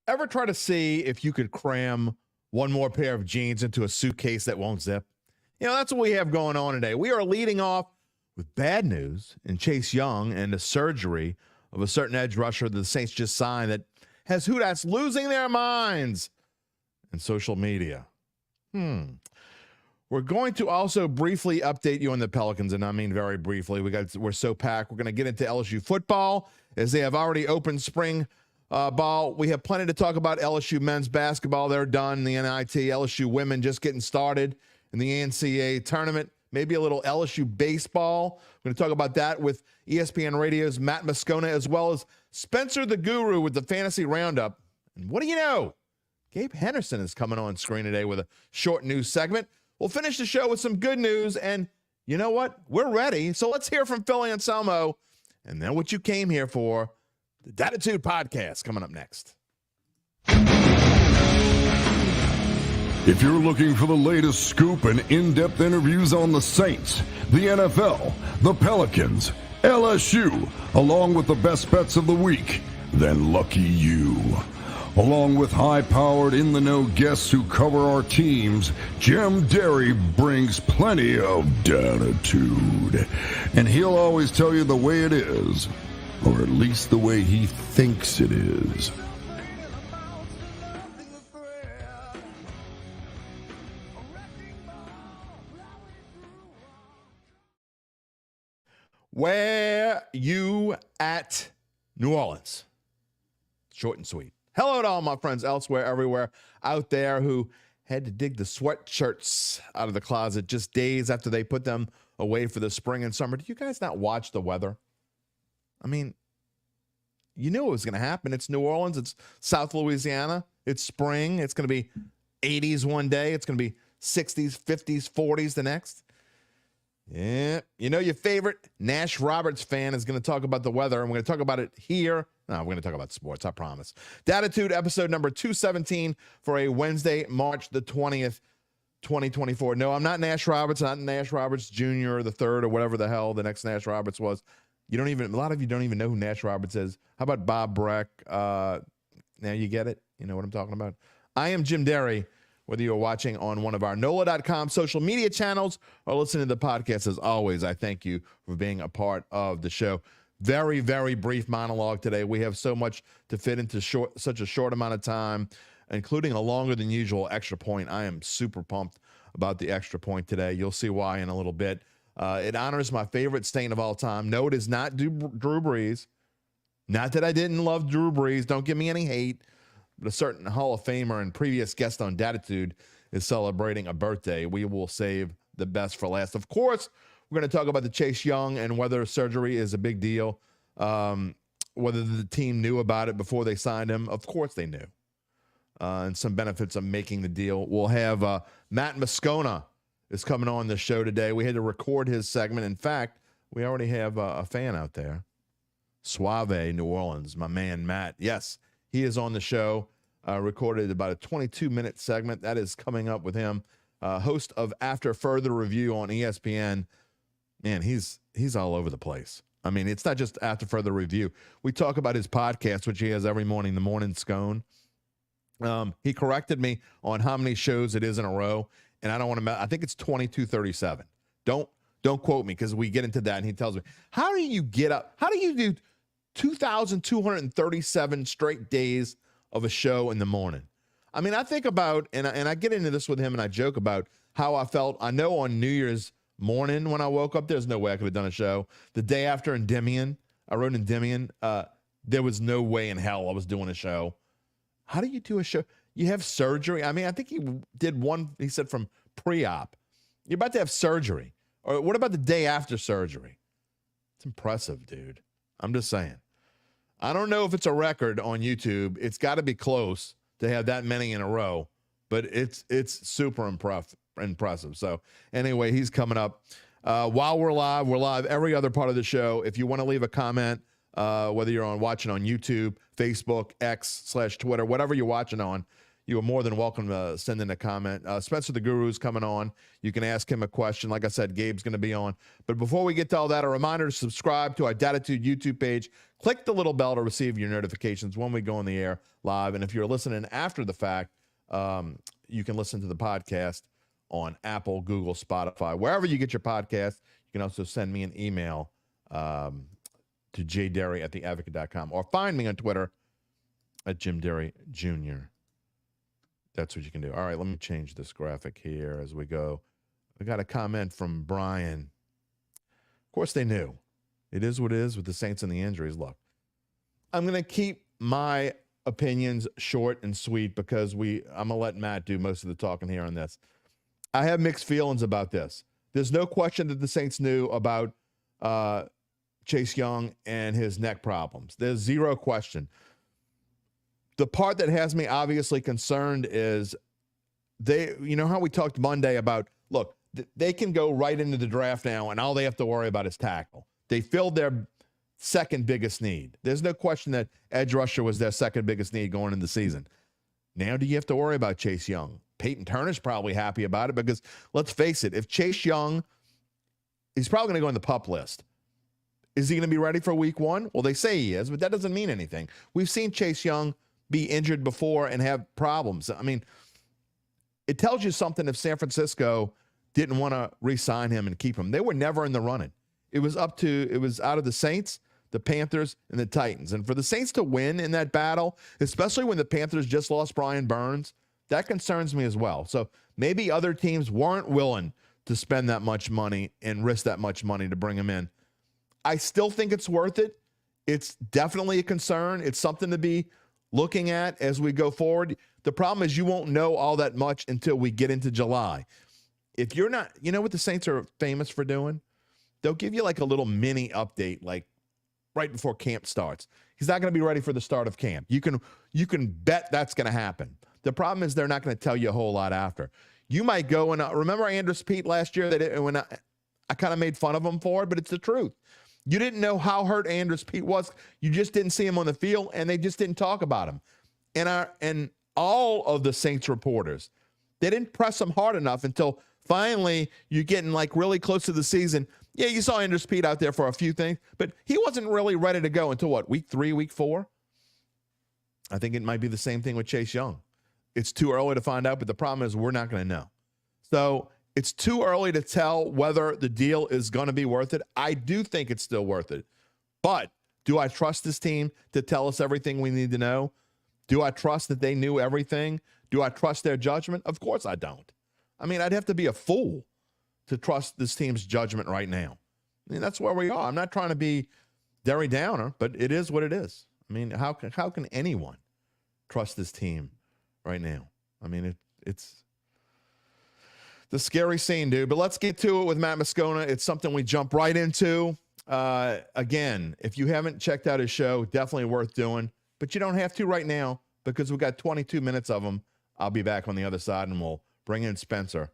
Ever try to see if you could cram one more pair of jeans into a suitcase that won't zip? That's what we have going on today. We are leading off with bad news in Chase Young and the surgery of a certain edge rusher that the Saints just signed that has Who-Dats losing their minds in social media. We're going to also briefly update you on the Pelicans, and I mean very briefly. We're so packed. We're going to get into LSU football as they have already opened spring ball. We have plenty to talk about LSU men's basketball. They're done. The NIT, LSU women just getting started in the NCAA tournament. Maybe a little LSU baseball. We're going to talk about that with ESPN Radio's Matt Moscona, as well as Spencer the Guru with the Fantasy Roundup. And what do you know? Gabe Henderson is coming on screen today with a short news segment. We'll finish the show with some good news, and you know what? We're ready. So let's hear from Philly Anselmo, and then what you came here for, the Dattitude podcast, coming up next. If you're looking for the latest scoop and in-depth interviews on the Saints, the NFL, the Pelicans, LSU, along with the best bets of the week, then lucky you. Along with high-powered, in-the-know guests who cover our teams, Jim Derry brings plenty of Dattitude. And he'll always tell you the way it is, or at least the way he thinks it is. Where you at, New Orleans? Short and sweet. Hello to all my friends elsewhere, everywhere out there who had to dig the sweatshirts out of the closet just days after they put them away for the spring and summer. Do you guys not watch the weather? I mean, you knew it was going to happen. It's New Orleans. It's South Louisiana. It's spring. It's going to be 80s one day. It's going to be 60s, 50s, 40s the next. Yeah. Your favorite Nash Roberts fan is going to talk about the weather, and we're going to talk about it here. No, we're going to talk about sports, I promise. Dattitude, episode number 217 for a Wednesday, March the 20th, 2024. No, I'm not Nash Roberts, not Nash Roberts Jr. or the third or whatever the hell the next Nash Roberts was. A lot of you don't even know who Nash Roberts is. How about Bob Breck? Now you get it? You know what I'm talking about? I am Jim Derry. Whether you're watching on one of our NOLA.com social media channels or listening to the podcast, as always, I thank you for being a part of the show. Very, very brief monologue today. We have so much to fit into such a short amount of time, including a longer than usual extra point. I am super pumped about the extra point today. You'll see why in a little bit. It honors my favorite Saint of all time. No, it is not Drew Brees. Not that I didn't love Drew Brees. Don't give me any hate. But a certain Hall of Famer and previous guest on Dattitude is celebrating a birthday. We will save the best for last. Of course, we're going to talk about the Chase Young and whether surgery is a big deal, whether the team knew about it before they signed him. Of course they knew. And some benefits of making the deal. We'll have Matt Moscona is coming on the show today. We had to record his segment. In fact, we already have a fan out there. Suave, New Orleans, my man Matt. Yes, he is on the show. Recorded about a 22-minute segment. That is coming up with him. Host of After Further Review on ESPN. Man, he's all over the place. I mean, it's not just After Further Review. We talk about his podcast, which he has every morning, The Morning Scone. He corrected me on how many shows it is in a row, and I don't want to. I think it's 2237. Don't quote me because we get into that, and he tells me, how do you get up? How do you do 2,237 straight days of a show in the morning? I mean, I think about, and I get into this with him, and I joke about how I felt. I know on New Year's morning when I woke up, there's no way I could have done a show. The day after Endymion, I wrote Endymion. There was no way in hell I was doing a show. How do you do a show? You have surgery. I mean, I think he did one, he said, from pre-op. You're about to have surgery. Or what about the day after surgery? It's impressive, dude. I'm just saying. I don't know if it's a record on YouTube. It's got to be close to have that many in a row, but it's super impressive. So anyway, he's coming up. While we're live every other part of the show. If you want to leave a comment, whether you're watching on YouTube, Facebook, X/Twitter, whatever you're watching on, you are more than welcome to send in a comment. Spencer the Guru's coming on. You can ask him a question. Like I said, Gabe's going to be on. But before we get to all that, a reminder to subscribe to our Dattitude YouTube page. Click the little bell to receive your notifications when we go on the air live. And if you're listening after the fact, you can listen to the podcast on Apple, Google, Spotify, wherever you get your podcast. You can also send me an email to jderry@theadvocate.com or find me on Twitter at Jim Derry Jr. That's what you can do. All right, let me change this graphic here as we go. We got a comment from Brian. Of course, they knew. It is what it is with the Saints and the injuries. Look, I'm going to keep my opinions short and sweet because I'm going to let Matt do most of the talking here on this. I have mixed feelings about this. There's no question that the Saints knew about Chase Young and his neck problems. There's zero question. The part that has me obviously concerned is you know how we talked Monday about, look, they can go right into the draft now and all they have to worry about is tackle. They filled their second biggest need. There's no question that edge rusher was their second biggest need going into the season. Now do you have to worry about Chase Young? Peyton Turner's probably happy about it because let's face it, if Chase Young, he's probably going to go on the PUP list. Is he going to be ready for week 1? Well, they say he is, but that doesn't mean anything. We've seen Chase Young be injured before and have problems. I mean, it tells you something if San Francisco didn't want to re-sign him and keep him. They were never in the running. It was out of the Saints, the Panthers, and the Titans. And for the Saints to win in that battle, especially when the Panthers just lost Brian Burns, that concerns me as well. So maybe other teams weren't willing to spend that much money and risk that much money to bring him in. I still think it's worth it. It's definitely a concern. It's something to be looking at as we go forward. The problem is you won't know all that much until we get into July. If you're not, you know what the Saints are famous for doing? They'll give you like a little mini update, like right before camp starts. He's not going to be ready for the start of camp. You can bet that's going to happen. The problem is they're not going to tell you a whole lot after. You might go and remember Andrus Peat last year when I kind of made fun of him for it, but it's the truth. You didn't know how hurt Andrus Peat was. You just didn't see him on the field, and they just didn't talk about him. And all of the Saints reporters, they didn't press him hard enough until finally you're getting like really close to the season. Yeah, you saw Andrus Peat out there for a few things, but he wasn't really ready to go until what, week 3, week 4? I think it might be the same thing with Chase Young. It's too early to find out, but the problem is we're not going to know. So it's too early to tell whether the deal is going to be worth it. I do think it's still worth it. But do I trust this team to tell us everything we need to know? Do I trust that they knew everything? Do I trust their judgment? Of course I don't. I mean, I'd have to be a fool to trust this team's judgment right now. I mean, that's where we are. I'm not trying to be Derry Downer, but it is what it is. I mean, how can anyone trust this team right now? I mean, it's the scary scene, dude. But let's get to it with Matt Moscona. It's something we jump right into. Again, if you haven't checked out his show, definitely worth doing. But you don't have to right now because we've got 22 minutes of them. I'll be back on the other side, and we'll bring in Spencer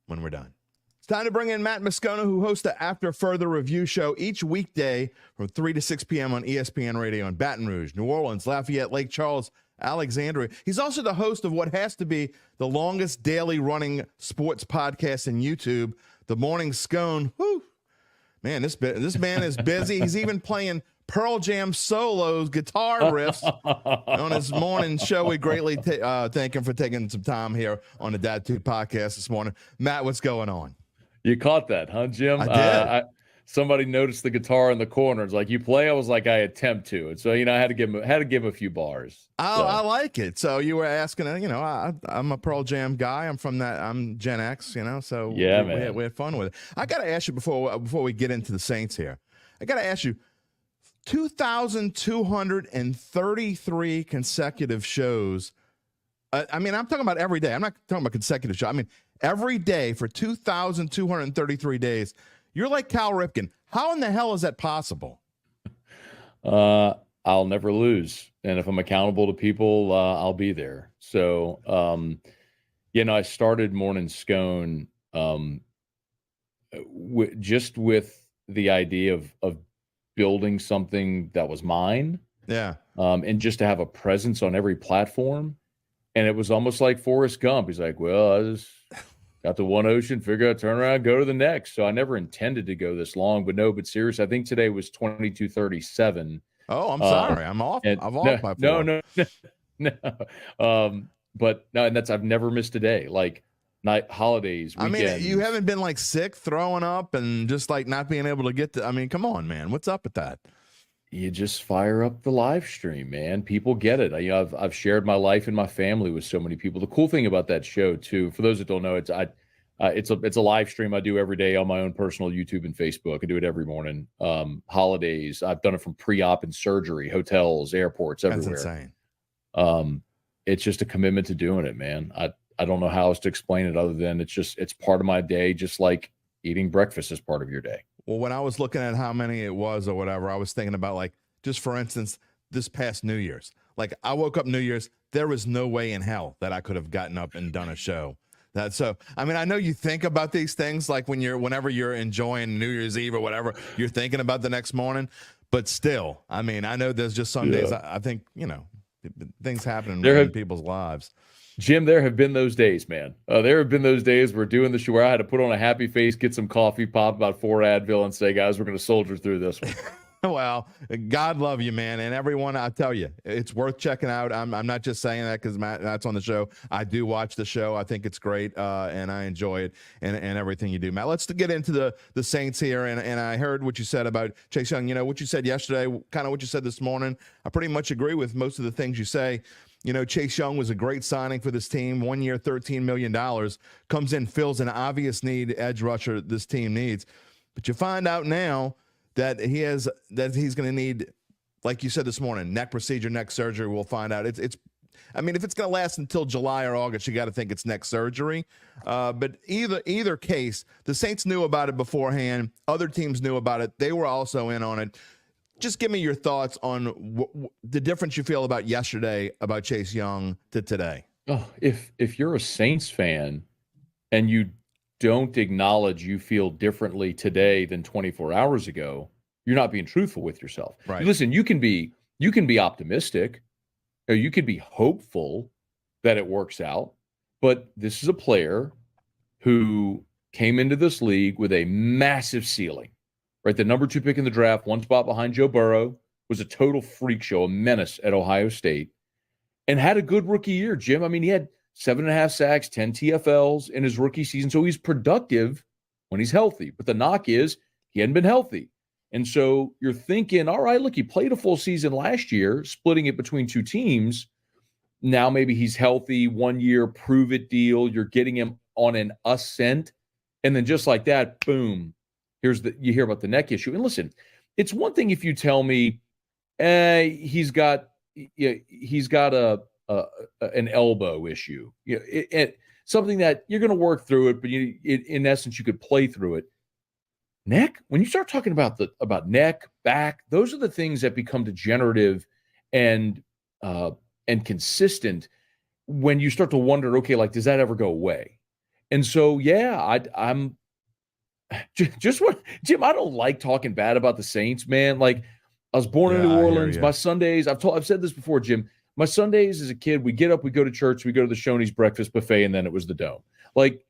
when we're done. It's time to bring in Matt Moscona, who hosts the After Further Review show each weekday from 3 to 6 p.m. on ESPN Radio in Baton Rouge, New Orleans, Lafayette, Lake Charles, Alexandria. He's also the host of what has to be the longest daily running sports podcast in YouTube, The Morning Scone. Whew. Man, this man is busy. He's even playing Pearl Jam solos, guitar riffs on his morning show. We greatly thank him for taking some time here on the Dattitude podcast this morning. Matt, what's going on? You caught that, huh, Jim? I did. Somebody noticed the guitar in the corner. It's like, you play? I was like, I attempt to. And so, I had to give him a few bars. Oh, I like it. So you were asking, I'm a Pearl Jam guy. I'm Gen X, so yeah, we had fun with it. I got to ask you before we get into the Saints here, I got to ask you, 2,233 consecutive shows. I'm talking about every day. I'm not talking about consecutive shows. I mean, every day for 2,233 days. You're like Cal Ripken. How in the hell is that possible? I'll never lose. And if I'm accountable to people, I'll be there. So, I started Morning Scone just with the idea of building something that was mine. Yeah. And just to have a presence on every platform. And it was almost like Forrest Gump. He's like, well, I just got to one ocean, figure out, turn around, go to the next. So I never intended to go this long, but serious. I think today was 22:37. Oh, I'm sorry. I'm off. And I'm off by 4. no. But no, and I've never missed a day. Like night holidays, weekends. I mean, you haven't been like sick, throwing up, and just like not being able to get to. I mean, come on, man. What's up with that? You just fire up the live stream, man. People get it. I've shared my life and my family with so many people. The cool thing about that show, too, for those that don't know, it's a live stream I do every day on my own personal YouTube and Facebook. I do it every morning. Holidays, I've done it from pre-op and surgery, hotels, airports, everywhere. That's insane. It's just a commitment to doing it, man. I don't know how else to explain it other than it's part of my day, just like eating breakfast is part of your day. Well, when I was looking at how many it was or whatever, I was thinking about, like, just for instance, this past New Year's. Like, I woke up New Year's, there was no way in hell that I could have gotten up and done a show. So, I mean, I know you think about these things, like whenever you're enjoying New Year's Eve or whatever, you're thinking about the next morning. But still, I mean, I know there's just some days I think, things happen in people's lives. Jim, there have been those days, man. There have been those days we're doing the show where I had to put on a happy face, get some coffee, pop about 4 Advil, and say, guys, we're going to soldier through this one. Well, God love you, man. And everyone, I tell you, it's worth checking out. I'm not just saying that because Matt's on the show. I do watch the show. I think it's great, and I enjoy it and everything you do, Matt. Let's get into the Saints here. And I heard what you said about Chase Young. What you said yesterday, kind of what you said this morning. I pretty much agree with most of the things you say. Chase Young was a great signing for this team. 1 year, $13 million. Comes in, fills an obvious need, edge rusher this team needs. But you find out now that he's going to need, like you said this morning, neck procedure, neck surgery. We'll find out. I mean, if it's going to last until July or August, you got to think it's neck surgery. But either case, the Saints knew about it beforehand. Other teams knew about it. They were also in on it. Just give me your thoughts on the difference you feel about yesterday about Chase Young to today. Oh, if you're a Saints fan and you don't acknowledge you feel differently today than 24 hours ago, you're not being truthful with yourself. Right. Listen, you can be optimistic, or you could be hopeful that it works out, but this is a player who came into this league with a massive ceiling. Right, the number 2 pick in the draft, 1 spot behind Joe Burrow, was a total freak show, a menace at Ohio State, and had a good rookie year, Jim. I mean, he had 7.5 sacks, 10 TFLs in his rookie season, so he's productive when he's healthy. But the knock is he hadn't been healthy. And so you're thinking, all right, look, he played a full season last year, splitting it between 2 teams. Now maybe he's healthy, 1 year, prove-it deal. You're getting him on an ascent. And then just like that, boom. You hear about the neck issue. And listen, it's one thing if you tell me he's got an elbow issue, something that you're going to work through it, but in essence, you could play through it. Neck, when you start talking about neck, back, those are the things that become degenerative and consistent when you start to wonder, okay, like, does that ever go away? And so, yeah, I'm just what, Jim, I don't like talking bad about the Saints, man. Like, I was born in New Orleans. My Sundays, I've said this before, Jim. My Sundays as a kid, we get up, we go to church, we go to the Shoney's breakfast buffet, and then it was the Dome. Like,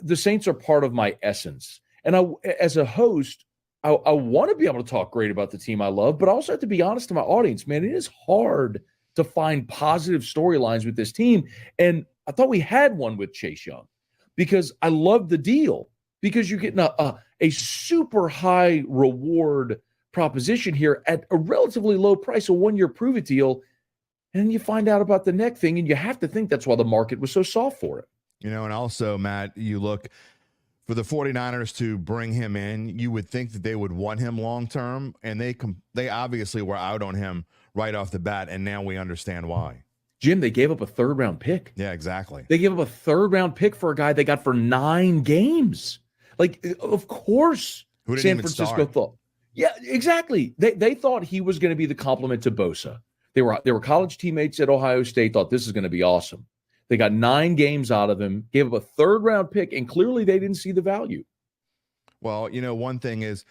the Saints are part of my essence. And as a host, I want to be able to talk great about the team I love, but I also have to be honest to my audience, man. It is hard to find positive storylines with this team. And I thought we had one with Chase Young because I love the deal. Because you're getting a super high reward proposition here at a relatively low price, a 1 year prove-it deal, and then you find out about the neck thing, and you have to think that's why the market was so soft for it. And also, Matt, you look for the 49ers to bring him in, you would think that they would want him long-term, and they obviously were out on him right off the bat, and now we understand why. Jim, they gave up a 3rd-round pick. Yeah, exactly. They gave up a 3rd-round pick for a guy they got for 9 games. Like, of course, San Francisco thought. Yeah, exactly. They thought he was going to be the complement to Bosa. They were college teammates at Ohio State, thought this is going to be awesome. They got 9 games out of him, gave up a 3rd-round pick, and clearly they didn't see the value. Well, one thing is,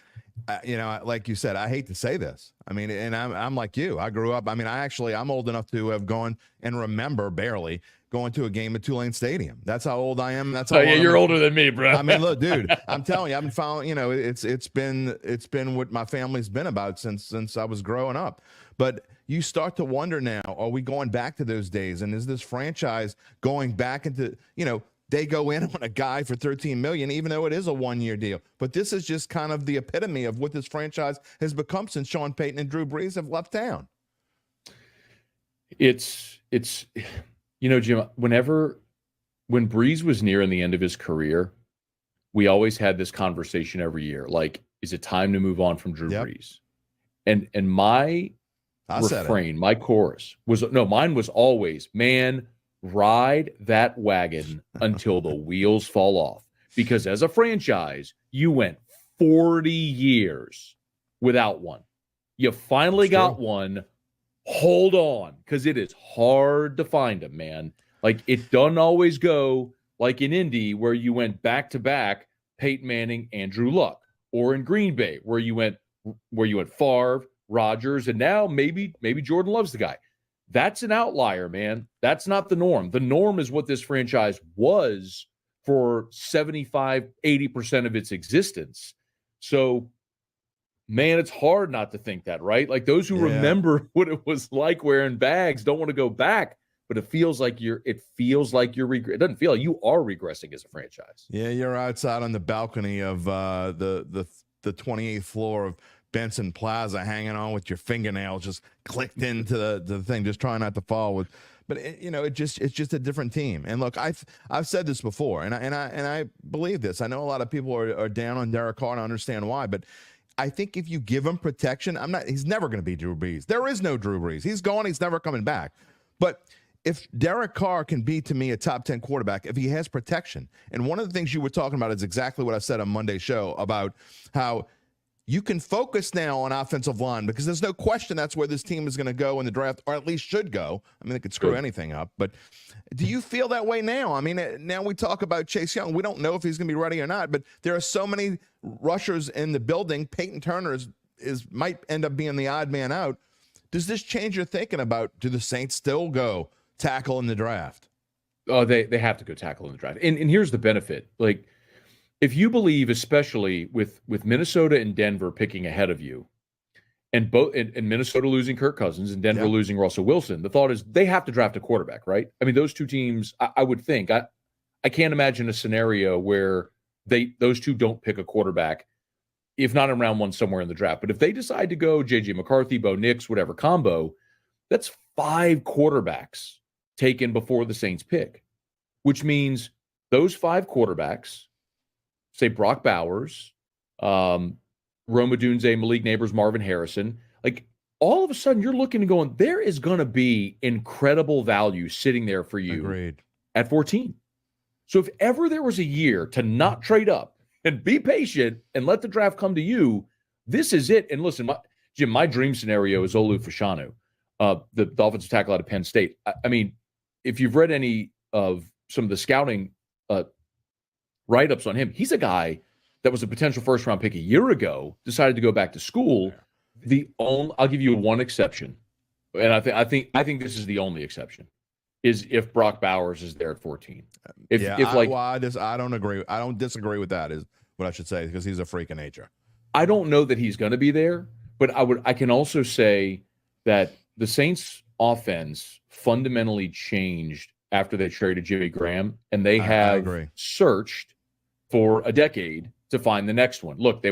like you said, I hate to say this. I mean, and I'm like you. I grew up. I mean, I'm old enough to have gone and remember barely going to a game at Tulane Stadium. That's how old I am. That's Oh how yeah, long you're older than me, bro. I mean, look, dude, I'm telling you, I've been following, it's been what my family's been about since I was growing up. But you start to wonder now, are we going back to those days? And is this franchise going back into, they go in on a guy for $13 million, even though it is a 1-year deal. But this is just kind of the epitome of what this franchise has become since Sean Payton and Drew Brees have left town. It's Jim, when Brees was nearing the end of his career, we always had this conversation every year. Like, is it time to move on from Drew Brees? And my refrain, my chorus mine was always, man, ride that wagon until the wheels fall off. Because as a franchise, you went 40 years without one. You finally got one. Hold on, because it is hard to find them, man. Like, it doesn't always go like in Indy, where you went back-to-back Peyton Manning, Andrew Luck, or in Green Bay, where you went Favre, Rodgers, and now maybe Jordan Love's the guy. That's an outlier, man. That's not the norm. The norm is what this franchise was for 75, 80% of its existence. So, man, it's hard not to think that, right? Like, those who remember what it was like wearing bags don't want to go back, but it feels like you're it doesn't feel like you are regressing as a franchise. Yeah, you're outside on the balcony of the 28th floor of Benson Plaza, hanging on with your fingernails just clicked into the thing, just trying not to fall with. But it's just a different team. And look, I've said this before, and I believe this. I know a lot of people are down on Derek Carr, and I understand why, but I think if you give him protection, he's never going to be Drew Brees. There is no Drew Brees. He's gone. He's never coming back. But if Derek Carr can be, to me, a top 10 quarterback, if he has protection, and one of the things you were talking about is exactly what I said on Monday's show about how you can focus now on offensive line, because there's no question that's where this team is going to go in the draft, or at least should go. I mean, they could screw anything up. But do you feel that way now? I mean, now we talk about Chase Young. We don't know if he's going to be ready or not, but there are so many rushers in the building. Peyton Turner might end up being the odd man out. Does this change your thinking about, do the Saints still go tackle in the draft? Oh, they have to go tackle in the draft. And here's the benefit. Like, if you believe, especially with Minnesota and Denver picking ahead of you, and Minnesota losing Kirk Cousins and Denver losing Russell Wilson, the thought is they have to draft a quarterback, right? I mean, those two teams, I would think, I can't imagine a scenario where those two don't pick a quarterback, if not in round one, somewhere in the draft. But if they decide to go J.J. McCarthy, Bo Nix, whatever combo, that's 5 quarterbacks taken before the Saints pick, which means those 5 quarterbacks, say Brock Bowers, Rome Odunze, Malik Neighbors, Marvin Harrison, like, all of a sudden you're looking and going, there is going to be incredible value sitting there for you at 14. So if ever there was a year to not trade up and be patient and let the draft come to you, this is it. And listen, Jim, my dream scenario is Olu Fashanu, the offensive tackle out of Penn State. I mean, if you've read any of some of the scouting write-ups on him, he's a guy that was a potential first-round pick a year ago, decided to go back to school. I'll give you one exception, and I think this is the only exception, is if Brock Bowers is there at 14. I don't agree. I don't disagree with that, is what I should say, because he's a freak of nature. I don't know that he's going to be there, but I can also say that the Saints offense fundamentally changed after they traded Jimmy Graham, and they have searched for a decade to find the next one. Look,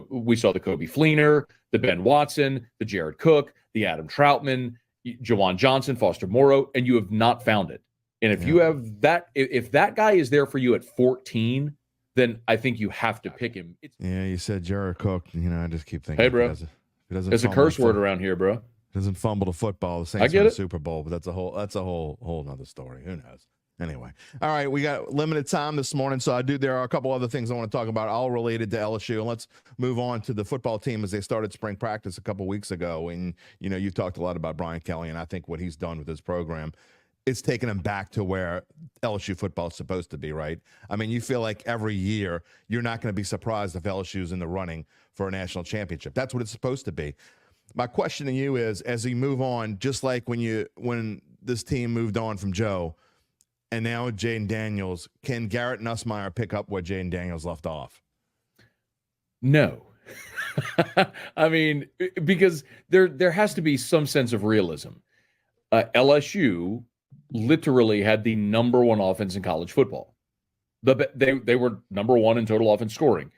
we saw the Kobe Fleener, the Ben Watson, the Jared Cook, the Adam Troutman, Jawan Johnson, Foster Moreau, and you have not found it. And if you have that, if that guy is there for you at 14, then I think you have to pick him. You said Jared Cook. I just keep thinking, hey, bro, there's a curse word around here, bro. Doesn't fumble the football. The Saints win the Super Bowl, but that's a whole nother story. Who knows? Anyway, all right, we got limited time this morning, so there are a couple other things I want to talk about, all related to LSU, and let's move on to the football team as they started spring practice a couple weeks ago. And you talked a lot about Brian Kelly, and I think what he's done with his program, it's taken him back to where LSU football is supposed to be, right? I mean, you feel like every year you're not going to be surprised if LSU's in the running for a national championship. That's what it's supposed to be. My question to you is, as you move on, just like when this team moved on from Joe, and now with Jaden Daniels, can Garrett Nussmeier pick up where Jaden Daniels left off? No. I mean, because there has to be some sense of realism. LSU literally had the number one offense in college football. They were number one in total offense scoring.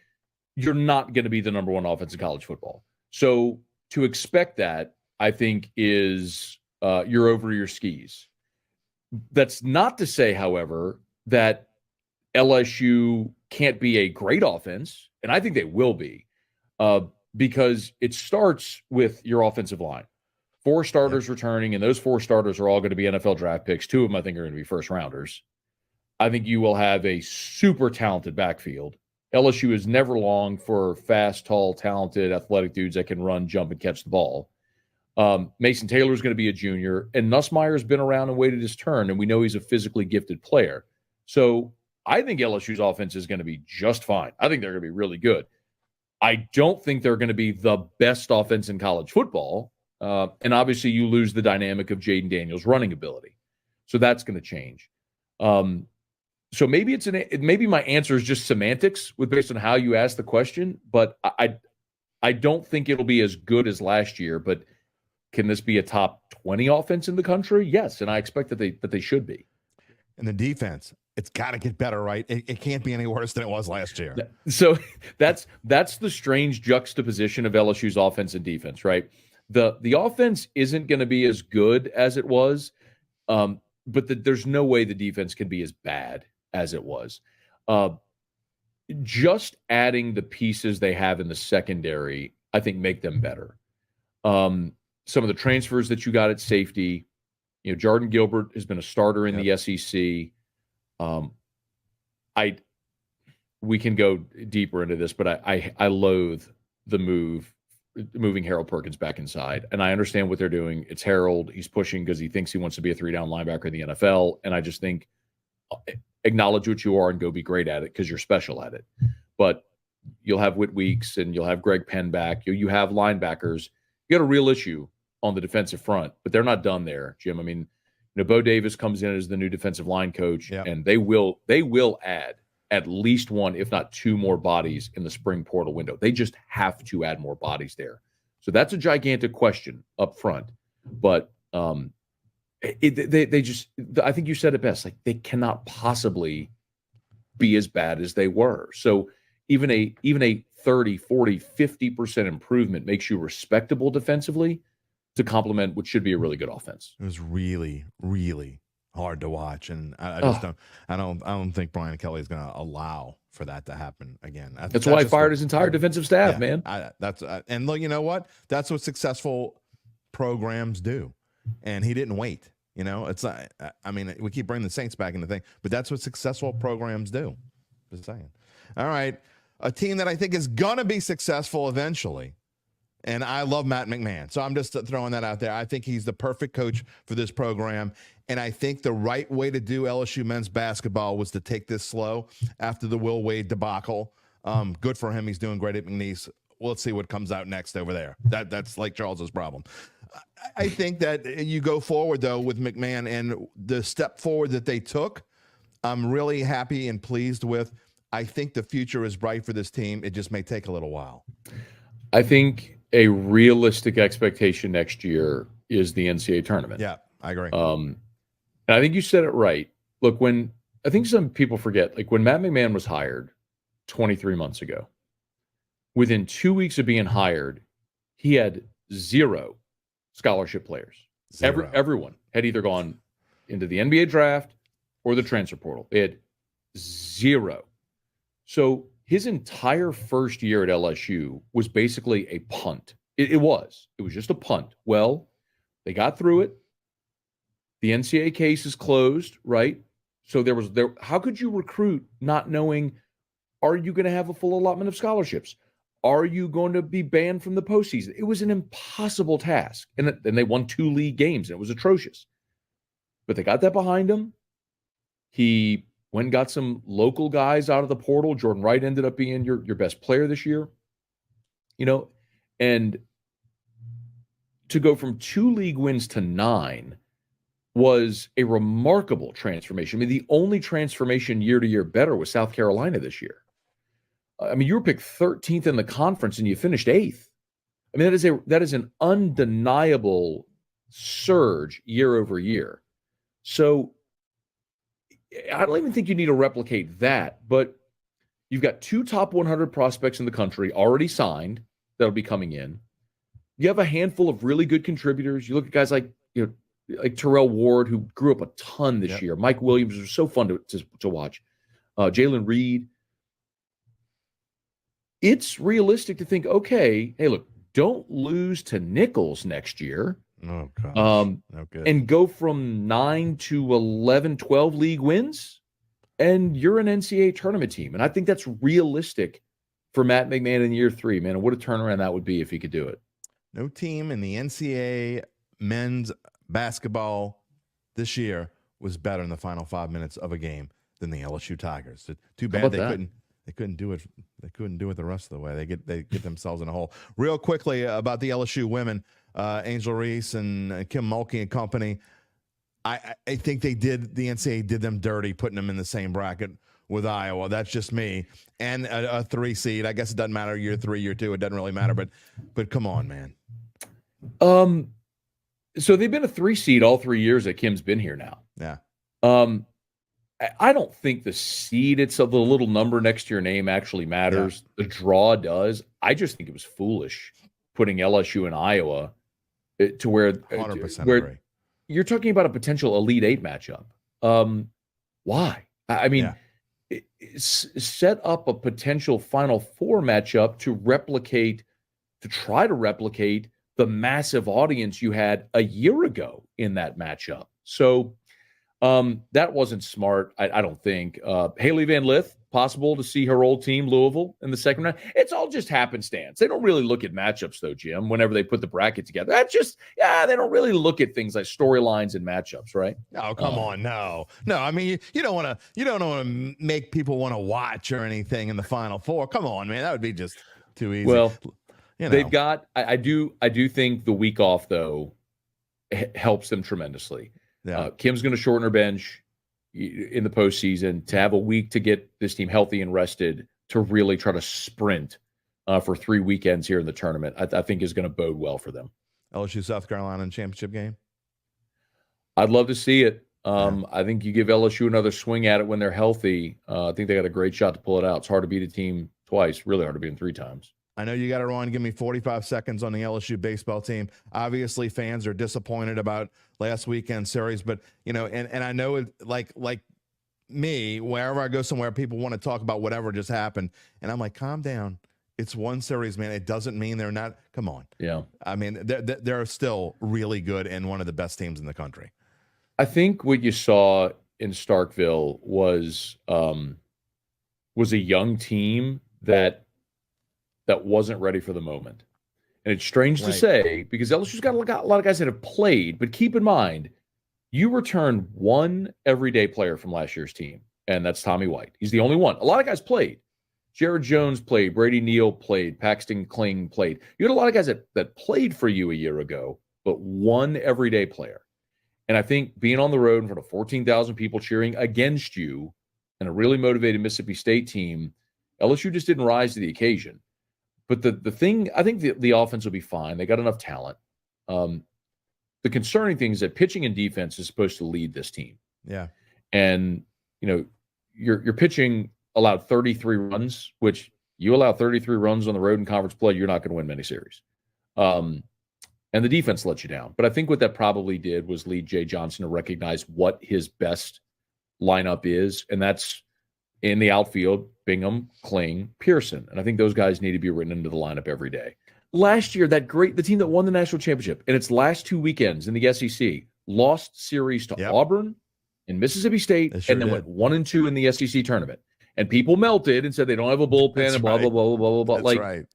You're not going to be the number one offense in college football. So to expect that, I think, is you're over your skis. That's not to say, however, that LSU can't be a great offense, and I think they will be, because it starts with your offensive line. 4 starters returning, and those 4 starters are all going to be NFL draft picks. 2 of them, I think, are going to be first-rounders. I think you will have a super talented backfield. LSU is never long for fast, tall, talented, athletic dudes that can run, jump, and catch the ball. Mason Taylor is going to be a junior, and Nussmeier has been around and waited his turn, and we know he's a physically gifted player. So I think LSU's offense is going to be just fine. I think they're going to be really good. I don't think they're going to be the best offense in college football, and obviously you lose the dynamic of Jaden Daniels' running ability. So that's going to change. So maybe maybe my answer is just semantics based on how you ask the question, but I don't think it'll be as good as last year. But can this be a top 20 offense in the country? Yes, and I expect that they should be. And the defense, it's got to get better, right? It can't be any worse than it was last year. So that's the strange juxtaposition of LSU's offense and defense, right? The offense isn't going to be as good as it was, but there's no way the defense can be as bad as it was. Just adding the pieces they have in the secondary, I think, make them better. Some of the transfers that you got at safety, Jordan Gilbert has been a starter in the SEC. We can go deeper into this, but I loathe the moving Harold Perkins back inside. And I understand what they're doing. It's Harold. He's pushing because he thinks he wants to be a 3-down linebacker in the NFL. And I just think, acknowledge what you are and go be great at it because you're special at it. But you'll have Whit Weeks and you'll have Greg Penn back. You have linebackers. You got a real issue on the defensive front, but they're not done there, Jim. I mean, Bo Davis comes in as the new defensive line coach, and they will add at least 1, if not 2 more bodies in the spring portal window. They just have to add more bodies there. So that's a gigantic question up front. But they just, I think you said it best, like they cannot possibly be as bad as they were. So even a 30, 40, 50% improvement makes you respectable defensively to complement what should be a really good offense. It was really, really hard to watch, and I just don't think Brian Kelly is going to allow for that to happen again. That's why he fired his entire defensive staff, man. And look, you know what? That's what successful programs do. And he didn't wait. It's not. I mean, we keep bringing the Saints back in the thing, but that's what successful programs do. Just saying. All right, a team that I think is gonna be successful eventually. And I love Matt McMahon. So I'm just throwing that out there. I think he's the perfect coach for this program. And I think the right way to do LSU men's basketball was to take this slow after the Will Wade debacle. Good for him. He's doing great at McNeese. Let's see what comes out next over there. That's Lake Charles's problem. I think that you go forward, though, with McMahon and the step forward that they took, I'm really happy and pleased with. I think the future is bright for this team. It just may take a little while. I think a realistic expectation next year is the NCAA tournament. Yeah, I agree. And I think you said it right. Look, I think some people forget, like when Matt McMahon was hired 23 months ago, within 2 weeks of being hired, he had 0 scholarship players. Everyone had either gone into the NBA draft or the transfer portal. They had 0. So his entire first year at LSU was basically a punt. It was just a punt. Well, they got through it. The NCAA case is closed, right? So how could you recruit not knowing, are you going to have a full allotment of scholarships? Are you going to be banned from the postseason? It was an impossible task. And they won 2 league games, and it was atrocious. But they got that behind him. He went and got some local guys out of the portal. Jordan Wright ended up being your best player this year. And to go from 2 league wins to 9 was a remarkable transformation. I mean, the only transformation year to year better was South Carolina this year. I mean, you were picked 13th in the conference and you finished 8th. I mean, that is an undeniable surge year over year. So I don't even think you need to replicate that, but you've got 2 top 100 prospects in the country already signed that'll be coming in. You have a handful of really good contributors. You look at guys like Terrell Ward, who grew up a ton this year. Mike Williams was so fun to watch. Jalen Reed. It's realistic to think, okay, hey, look, don't lose to Nichols next year. Oh, gosh. No good. And go from 9 to 11, 12 league wins, and you're an NCAA tournament team. And I think that's realistic for Matt McMahon in year 3, man. And what a turnaround that would be if he could do it. No team in the NCAA men's basketball this year was better in the final 5 minutes of a game than the LSU Tigers. Too bad they couldn't do it. They couldn't do it the rest of the way. They get themselves in a hole. Real quickly about the LSU women, Angel Reese and Kim Mulkey and company. I think the NCAA did them dirty, putting them in the same bracket with Iowa. That's just me. And a 3 seed. I guess it doesn't matter year 3, year 2. It doesn't really matter. But come on, man. So they've been a 3 seed all 3 years that Kim's been here now. Yeah. I don't think the seed itself, the little number next to your name, actually matters. Yeah. The draw does. I just think it was foolish putting LSU and Iowa to where 100% where agree. You're talking about a potential Elite 8 matchup. Why? I mean, set up a potential Final Four matchup to try to replicate the massive audience you had a year ago in that matchup. So that wasn't smart, I don't think. Haley Van Lith, possible to see her old team, Louisville, in the second round. It's all just happenstance. They don't really look at matchups, though, Jim, whenever they put the bracket together. That's just, they don't really look at things like storylines and matchups, right? Oh, come on. No. I mean, you don't want to make people want to watch or anything in the Final Four. Come on, man. That would be just too easy. Well, they've got, I do think the week off, though, helps them tremendously. Yeah. Kim's going to shorten her bench in the postseason to have a week to get this team healthy and rested to really try to sprint for 3 weekends here in the tournament. I think is going to bode well for them. LSU South Carolina in championship game. I'd love to see it. I think you give LSU another swing at it when they're healthy. I think they got a great shot to pull it out. It's hard to beat a team twice. Really hard to beat them 3 times. I know you got to run. Give me 45 seconds on the LSU baseball team. Obviously, fans are disappointed about last weekend's series, but and I know it, like me, wherever I go somewhere, people want to talk about whatever just happened, and I'm like, calm down. It's one series, man. It doesn't mean they're not. Come on. Yeah. I mean, they're still really good and one of the best teams in the country. I think what you saw in Starkville was a young team that wasn't ready for the moment. And it's strange to say because LSU's got a lot of guys that have played, but keep in mind, you return one everyday player from last year's team, and that's Tommy White. He's the only one. A lot of guys played. Jared Jones played. Brady Neal played. Paxton Kling played. You had a lot of guys that played for you a year ago, but one everyday player. And I think being on the road in front of 14,000 people cheering against you and a really motivated Mississippi State team, LSU just didn't rise to the occasion. But the thing, I think the offense will be fine. They got enough talent. The concerning thing is that pitching and defense is supposed to lead this team. Yeah. And, your pitching allowed 33 runs, which you allow 33 runs on the road in conference play, you're not going to win many series. And the defense let you down. But I think what that probably did was lead Jay Johnson to recognize what his best lineup is, and that's in the outfield, Bingham, Kling, Pearson. And I think those guys need to be written into the lineup every day. Last year, the team that won the national championship in its last 2 weekends in the SEC lost series to Auburn and Mississippi State, and then went 1-2 in the SEC tournament. And people melted and said they don't have a bullpen and blah, blah, blah, blah, blah, blah. That's right.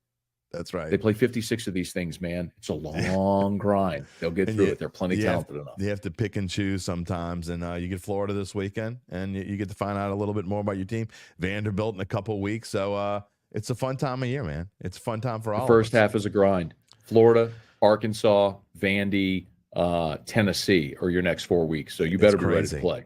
That's right. They play 56 of these things, man. It's a long grind. They'll get through it. They're plenty talented enough. You have to pick and choose sometimes. And you get Florida this weekend, and you get to find out a little bit more about your team. Vanderbilt in a couple of weeks. So it's a fun time of year, man. It's a fun time for all. The first half is a grind. Florida, Arkansas, Vandy, Tennessee or your next 4 weeks. So you better be ready to play.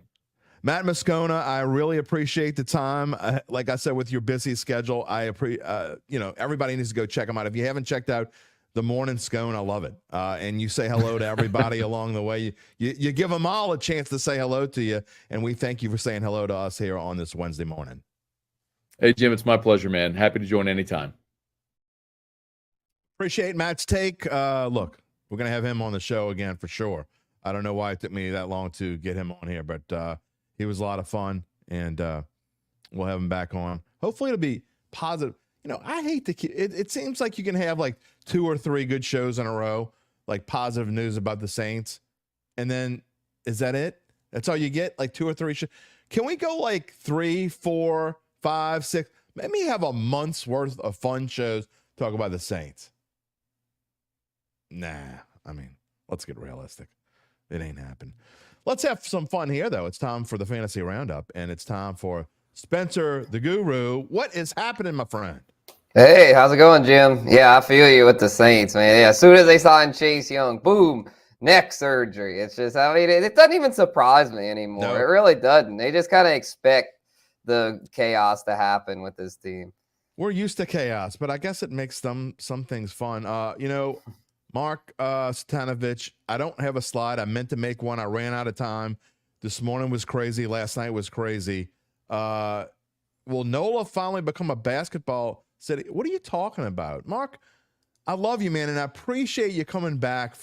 Matt Moscona, I really appreciate the time. Like I said, with your busy schedule, everybody needs to go check them out. If you haven't checked out the Morning Scone, I love it. And you say hello to everybody along the way. You give them all a chance to say hello to you, and we thank you for saying hello to us here on this Wednesday morning. Hey, Jim, it's my pleasure, man. Happy to join anytime. Appreciate Matt's take. Look, we're going to have him on the show again for sure. I don't know why it took me that long to get him on here, but he was a lot of fun, and we'll have him back on. Hopefully it'll be positive. I hate to keep it seems like you can have like 2 or 3 good shows in a row, like positive news about the Saints. And then is that it? That's all you get? Like 2 or 3 shows? Can we go like 3, 4, 5, 6? Maybe have a month's worth of fun shows talk about the Saints. Nah, I mean, let's get realistic. It ain't happening. Let's have some fun here, though. It's time for the Fantasy Roundup, and it's time for Spencer the Guru. What is happening, my friend? Hey, how's it going, Jim? Yeah, I feel you with the Saints, man. Yeah, as soon as they signed Chase Young, boom, neck surgery. It's just, it doesn't even surprise me anymore. No. It really doesn't. They just kind of expect the chaos to happen with this team. We're used to chaos, but I guess it makes some things fun. Mark Stanovich, I don't have a slide. I meant to make one. I ran out of time. This morning was crazy. Last night was crazy. Will NOLA finally become a basketball city? What are you talking about? Mark, I love you, man, and I appreciate you coming back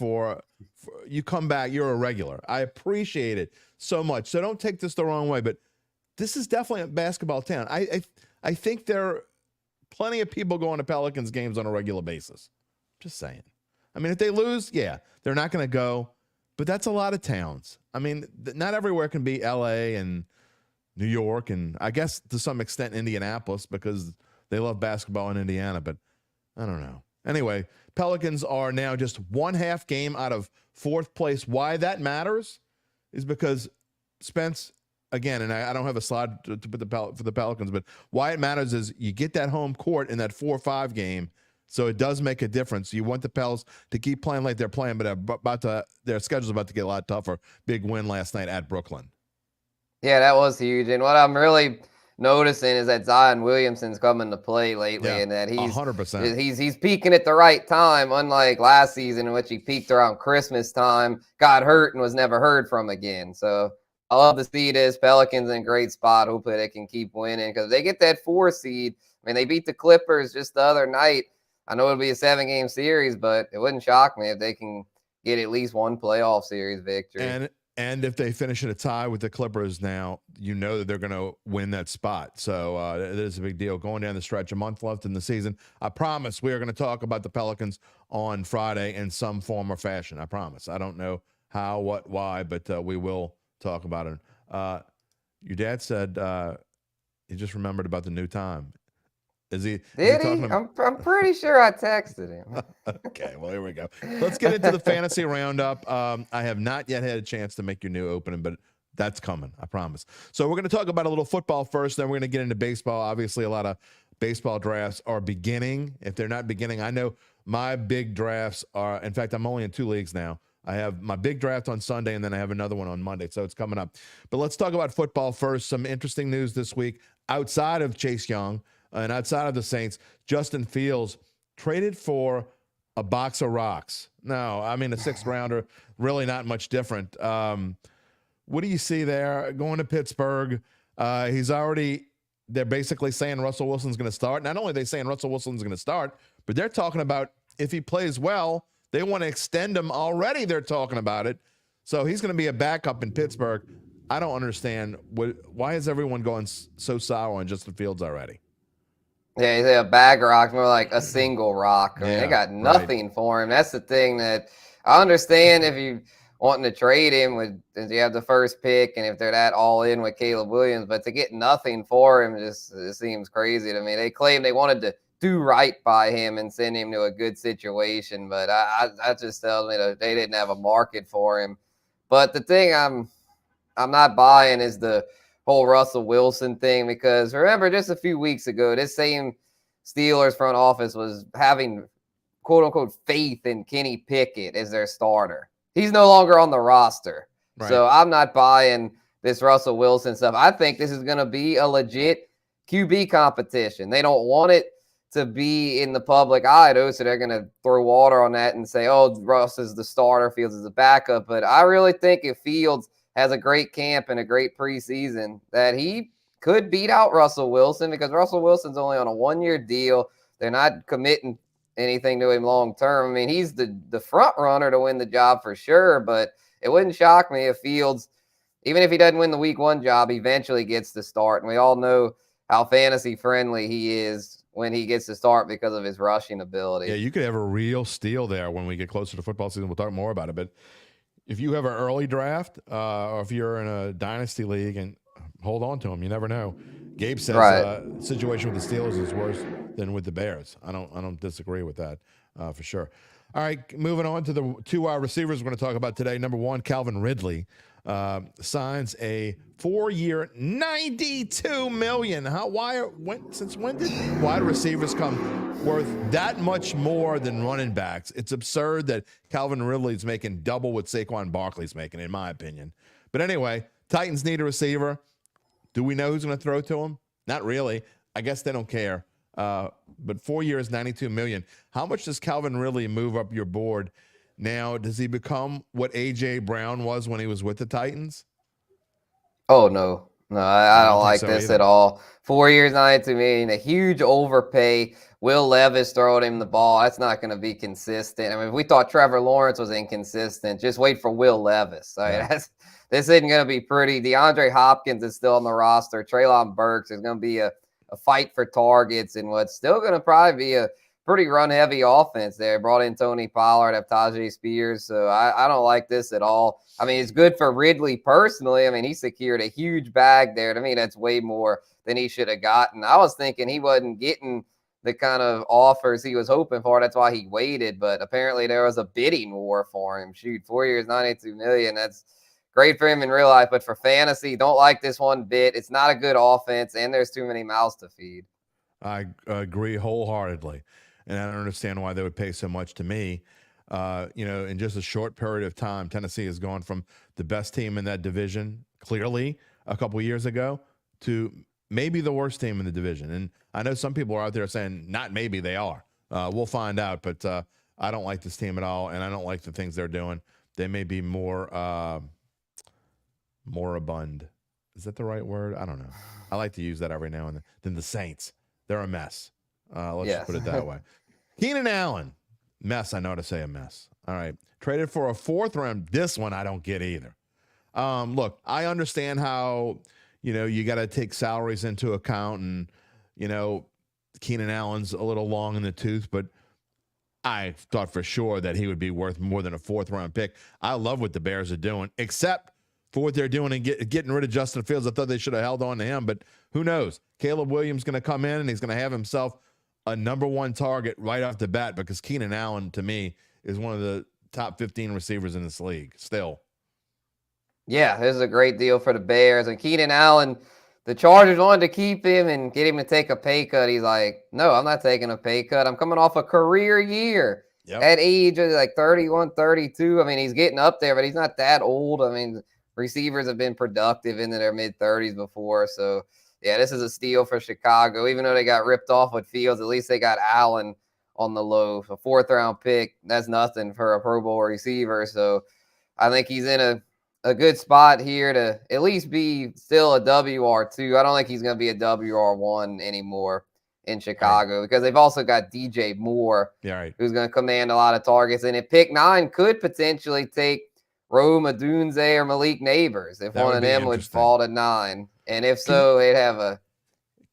you come back. You're a regular. I appreciate it so much. So don't take this the wrong way, but this is definitely a basketball town. I think there are plenty of people going to Pelicans games on a regular basis. Just saying. I mean, if they lose, yeah, they're not going to go, but that's a lot of towns. I mean, not everywhere can be L.A. and New York, and I guess to some extent Indianapolis because they love basketball in Indiana, but I don't know. Anyway, Pelicans are now just 1/2 game out of 4th place. Why that matters is because Spence, again, and I don't have a slide to put for the Pelicans, but why it matters is you get that home court in that 4-5 game. So it does make a difference. You want the Pels to keep playing like they're playing, but their schedule's about to get a lot tougher. Big win last night at Brooklyn. Yeah, that was huge. And what I'm really noticing is that Zion Williamson's coming to play lately, and that he's 100%. He's peaking at the right time, unlike last season in which he peaked around Christmas time, got hurt, and was never heard from again. So I love to see this. Pelicans in a great spot. Hopefully they can keep winning because they get that 4 seed. I mean, they beat the Clippers just the other night. I know it'll be a 7-game series, but it wouldn't shock me if they can get at least one playoff series victory. And if they finish in a tie with the Clippers now, you know that they're going to win that spot. So it is a big deal. Going down the stretch, a month left in the season. I promise we are going to talk about the Pelicans on Friday in some form or fashion. I promise. I don't know how, what, why, but we will talk about it. Your dad said he just remembered about the new time. Did he? I'm pretty sure I texted him. Okay, well, here we go. Let's get into the Fantasy Roundup. I have not yet had a chance to make your new opening, but that's coming, I promise. So we're going to talk about a little football first, then we're going to get into baseball. Obviously, a lot of baseball drafts are beginning. If they're not beginning, I know my big drafts are, in fact, I'm only in 2 leagues now. I have my big draft on Sunday, and then I have another one on Monday, so it's coming up. But let's talk about football first. Some interesting news this week outside of Chase Young. And outside of the Saints, Justin Fields traded for a box of rocks. No, I mean, a 6th rounder, really not much different. What do you see there? Going to Pittsburgh, they're basically saying Russell Wilson's going to start. Not only are they saying Russell Wilson's going to start, but they're talking about if he plays well, they want to extend him already. They're talking about it. So he's going to be a backup in Pittsburgh. I don't understand. Why is everyone going so sour on Justin Fields already? Yeah, he's a bag of rocks, more like a single rock. I mean, they got nothing for him. That's the thing that I understand if you wanting to trade him if you have the 1st pick and if they're that all in with Caleb Williams, but to get nothing for him just it seems crazy to me. They claim they wanted to do right by him and send him to a good situation, but I just tells me that they didn't have a market for him. But the thing I'm not buying is the whole Russell Wilson thing, because remember just a few weeks ago, this same Steelers front office was having quote unquote faith in Kenny Pickett as their starter. he's no longer on the roster. Right. So I'm not buying this Russell Wilson stuff. I think this is going to be a legit QB competition. They don't want it to be in the public eye, though, so they're going to throw water on that and say, oh, Russ is the starter, Fields is the backup. But I really think if Fields has a great camp and a great preseason, that he could beat out Russell Wilson, because Russell Wilson's only on a one-year deal. They're not committing anything to him long term. I mean, he's the front runner to win the job for sure, but it wouldn't shock me if Fields, even if he doesn't win the week 1 job, eventually gets to start. And we all know how fantasy friendly he is when he gets to start because of his rushing ability. Yeah, you could have a real steal there when we get closer to football season. We'll talk more about it. But if you have an early draft, or if you're in a dynasty league, and hold on to him, you never know. Gabe says situation with the Steelers is worse than with the Bears. I don't disagree with that for sure. All right, moving on to the 2 receivers we're going to talk about today. Number 1, Calvin Ridley signs a 4-year, $92 million. Since when did wide receivers come worth that much more than running backs? It's absurd that Calvin Ridley's making double what Saquon Barkley's making, in my opinion. But anyway, Titans need a receiver. Do we know who's going to throw to him? Not really. I guess they don't care. But 4 years, $92 million. How much does Calvin Ridley move up your board? Now, does he become what A.J. Brown was when he was with the Titans? Oh, no. No, I don't like this either. at all. 4 years, $92 million, a huge overpay. Will Levis throwing him the ball. That's not going to be consistent. I mean, if we thought Trevor Lawrence was inconsistent, just wait for Will Levis. I mean, this isn't going to be pretty. DeAndre Hopkins is still on the roster. Treylon Burks is going to be a fight for targets, and what's still going to probably be a pretty run-heavy offense there. Brought in Tony Pollard, have Tajay Spears, so I don't like this at all. I mean, it's good for Ridley personally. I mean, he secured a huge bag there. To me, that's way more than he should have gotten. I was thinking he wasn't getting the kind of offers he was hoping for. That's why he waited, but apparently there was a bidding war for him. Shoot, 4 years, $92 million. That's great for him in real life, but for fantasy, don't like this one bit. It's not a good offense, and there's too many mouths to feed. I agree wholeheartedly, and I don't understand why they would pay so much to me. In just a short period of time, Tennessee has gone from the best team in that division, clearly, a couple years ago, to maybe the worst team in the division. And I know some people are out there saying, not maybe, they are. We'll find out, but I don't like this team at all, and I don't like the things they're doing. They may be more moribund. Is that the right word? I don't know. I like to use that every now and then. The Saints, they're a mess. Let's just put it that way. Keenan Allen, mess. I know how to say a mess. All right. Traded for a 4th round. This one I don't get either. Look, I understand how, you got to take salaries into account, and, Keenan Allen's a little long in the tooth, but I thought for sure that he would be worth more than a 4th round pick. I love what the Bears are doing, except for what they're doing and getting rid of Justin Fields. I thought they should have held on to him, but who knows? Caleb Williams going to come in, and he's going to have himself a number 1 target right off the bat, because Keenan Allen, to me, is one of the top 15 receivers in this league still. Yeah, this is a great deal for the Bears. And Keenan Allen, the Chargers wanted to keep him and get him to take a pay cut. He's like, no, I'm not taking a pay cut. I'm coming off a career year. At age of like 31, 32. I mean, he's getting up there, but he's not that old. I mean, receivers have been productive into their mid-30s before. So, yeah, this is a steal for Chicago. Even though they got ripped off with Fields, at least they got Allen on the low. A 4th round pick, that's nothing for a Pro Bowl receiver. So I think he's in a good spot here to at least be still a WR2. I don't think he's going to be a WR1 anymore in Chicago, because they've also got DJ Moore, who's going to command a lot of targets. And if pick 9 could potentially take Rome Odunze or Malik Neighbors, if one of them would fall to 9. And if so, they'd have a...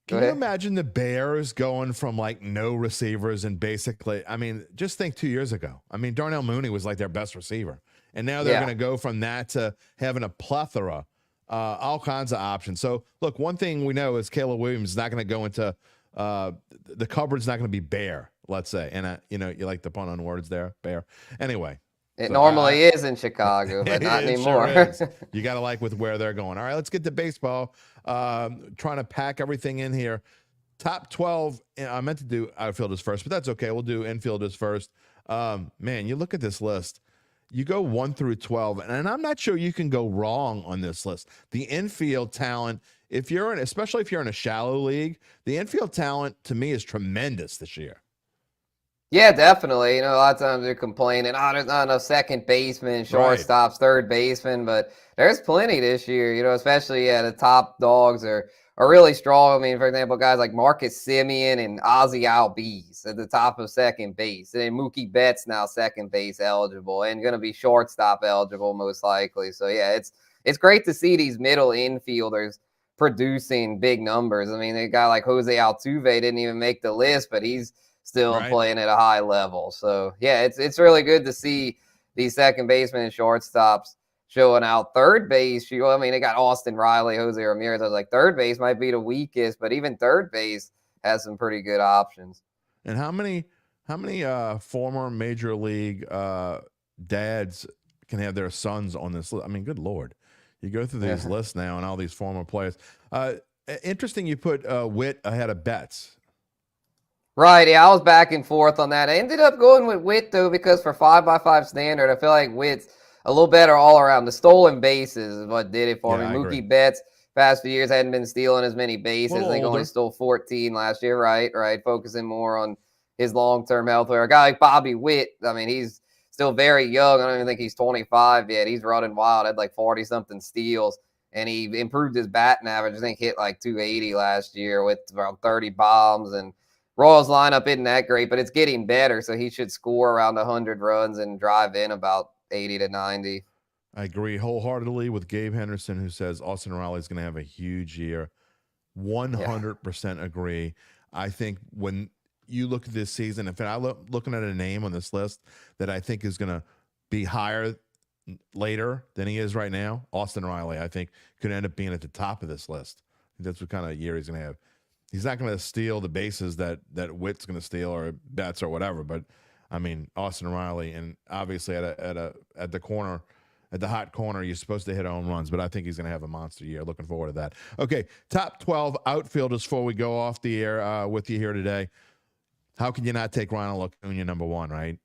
Can you imagine the Bears going from like no receivers and basically, I mean, just think 2 years ago. I mean, Darnell Mooney was like their best receiver. And now they're going to go from that to having a plethora, all kinds of options. So, look, one thing we know is Caleb Williams is not going to go into the cupboard's not going to be bare, let's say. And, you like the pun on words there, bare. Anyway. It normally is in Chicago, but not anymore. Sure you got to like with where they're going. All right, let's get to baseball. Trying to pack everything in here. Top 12. I meant to do outfielders first, but that's okay. We'll do infielders first. Man, you look at this list. you go 1 through 12, and I'm not sure you can go wrong on this list. The infield talent, especially if you're in a shallow league, the infield talent to me is tremendous this year. Yeah, definitely. A lot of times they're complaining, there's not enough second baseman, shortstops, third baseman, but there's plenty this year, especially the top dogs are really strong. I mean, for example, guys like Marcus Semien and Ozzy Albies at the top of second base. And then Mookie Betts now second base eligible and going to be shortstop eligible most likely. So, yeah, it's great to see these middle infielders producing big numbers. I mean, a guy like Jose Altuve didn't even make the list, but he's still playing at a high level. So, yeah, it's really good to see these second basemen and shortstops showing out. Third base, I mean, they got Austin Riley, Jose Ramirez. I was like, third base might be the weakest, but even third base has some pretty good options. And how many former major league dads can have their sons on this list? I mean, good Lord. You go through these lists now and all these former players. Interesting you put Witt ahead of Betts. Right, yeah, I was back and forth on that. I ended up going with Witt, though, because for 5x5 standard, I feel like Witt's a little better all around. The stolen bases is what did it for me. Mookie Betts, past few years, hadn't been stealing as many bases. I think only stole 14 last year, right, focusing more on his long-term health. Where a guy like Bobby Witt, I mean, he's still very young. I don't even think he's 25 yet. He's running wild, had like 40-something steals, and he improved his batting average. I think hit like 280 last year with around 30 bombs, and Royals lineup isn't that great, but it's getting better, so he should score around 100 runs and drive in about 80 to 90. I agree wholeheartedly with Gabe Henderson, who says Austin Riley is going to have a huge year. 100% agree. I think when you look at this season, if I looking at a name on this list that I think is going to be higher later than he is right now, Austin Riley, I think could end up being at the top of this list. That's what kind of year he's going to have. He's not going to steal the bases that Witt's going to steal or Betts or whatever, but I mean Austin Riley, and obviously at the corner, at the hot corner, you're supposed to hit home runs, but I think he's going to have a monster year. Looking forward to that. Okay, top 12 outfielders before we go off the air with you here today. How can you not take Ronald Acuna number one, right?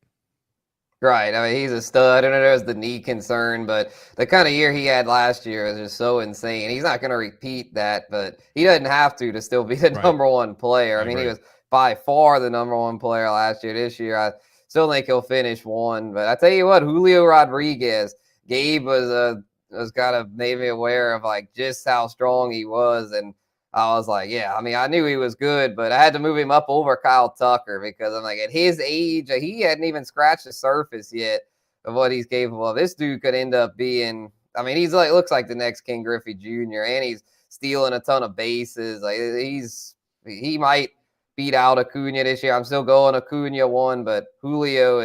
Right. I mean, he's a stud. And there's the knee concern, but the kind of year he had last year was just so insane. He's not going to repeat that, but he doesn't have to still be the number one player. I mean, he was by far the number one player last year. This year, I still think he'll finish one. But I tell you what, Julio Rodriguez, Gabe was kind of made me aware of like just how strong he was, and I was like, yeah, I mean, I knew he was good, but I had to move him up over Kyle Tucker because I'm like, at his age, he hadn't even scratched the surface yet of what he's capable of. This dude could end up being, I mean, he's like, looks like the next Ken Griffey Jr., and he's stealing a ton of bases. Like he might beat out Acuna this year. I'm still going Acuna one, but Julio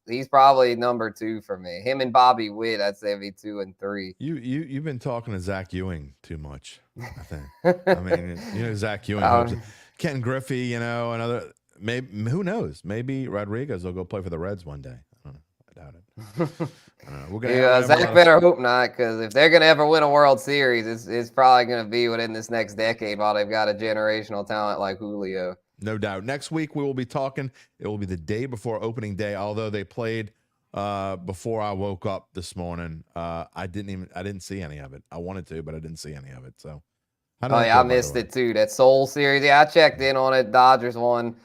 he's probably number two for me. Him and Bobby Witt, I'd say be 2 and 3. You've been talking to Zach Ewing too much, I think. I mean, Zach Ewing, Ken Griffey, another. Maybe who knows? Maybe Rodriguez will go play for the Reds one day. I don't know. I doubt it. We're gonna Zach better hope not, because if they're gonna ever win a World Series, it's probably gonna be within this next decade while they've got a generational talent like Julio. No doubt. Next week we will be talking. It will be the day before opening day. Although they played before I woke up this morning, I didn't see any of it. I wanted to, but I didn't see any of it. So, I missed it too. That Soul Series. Yeah, I checked in on it. Dodgers won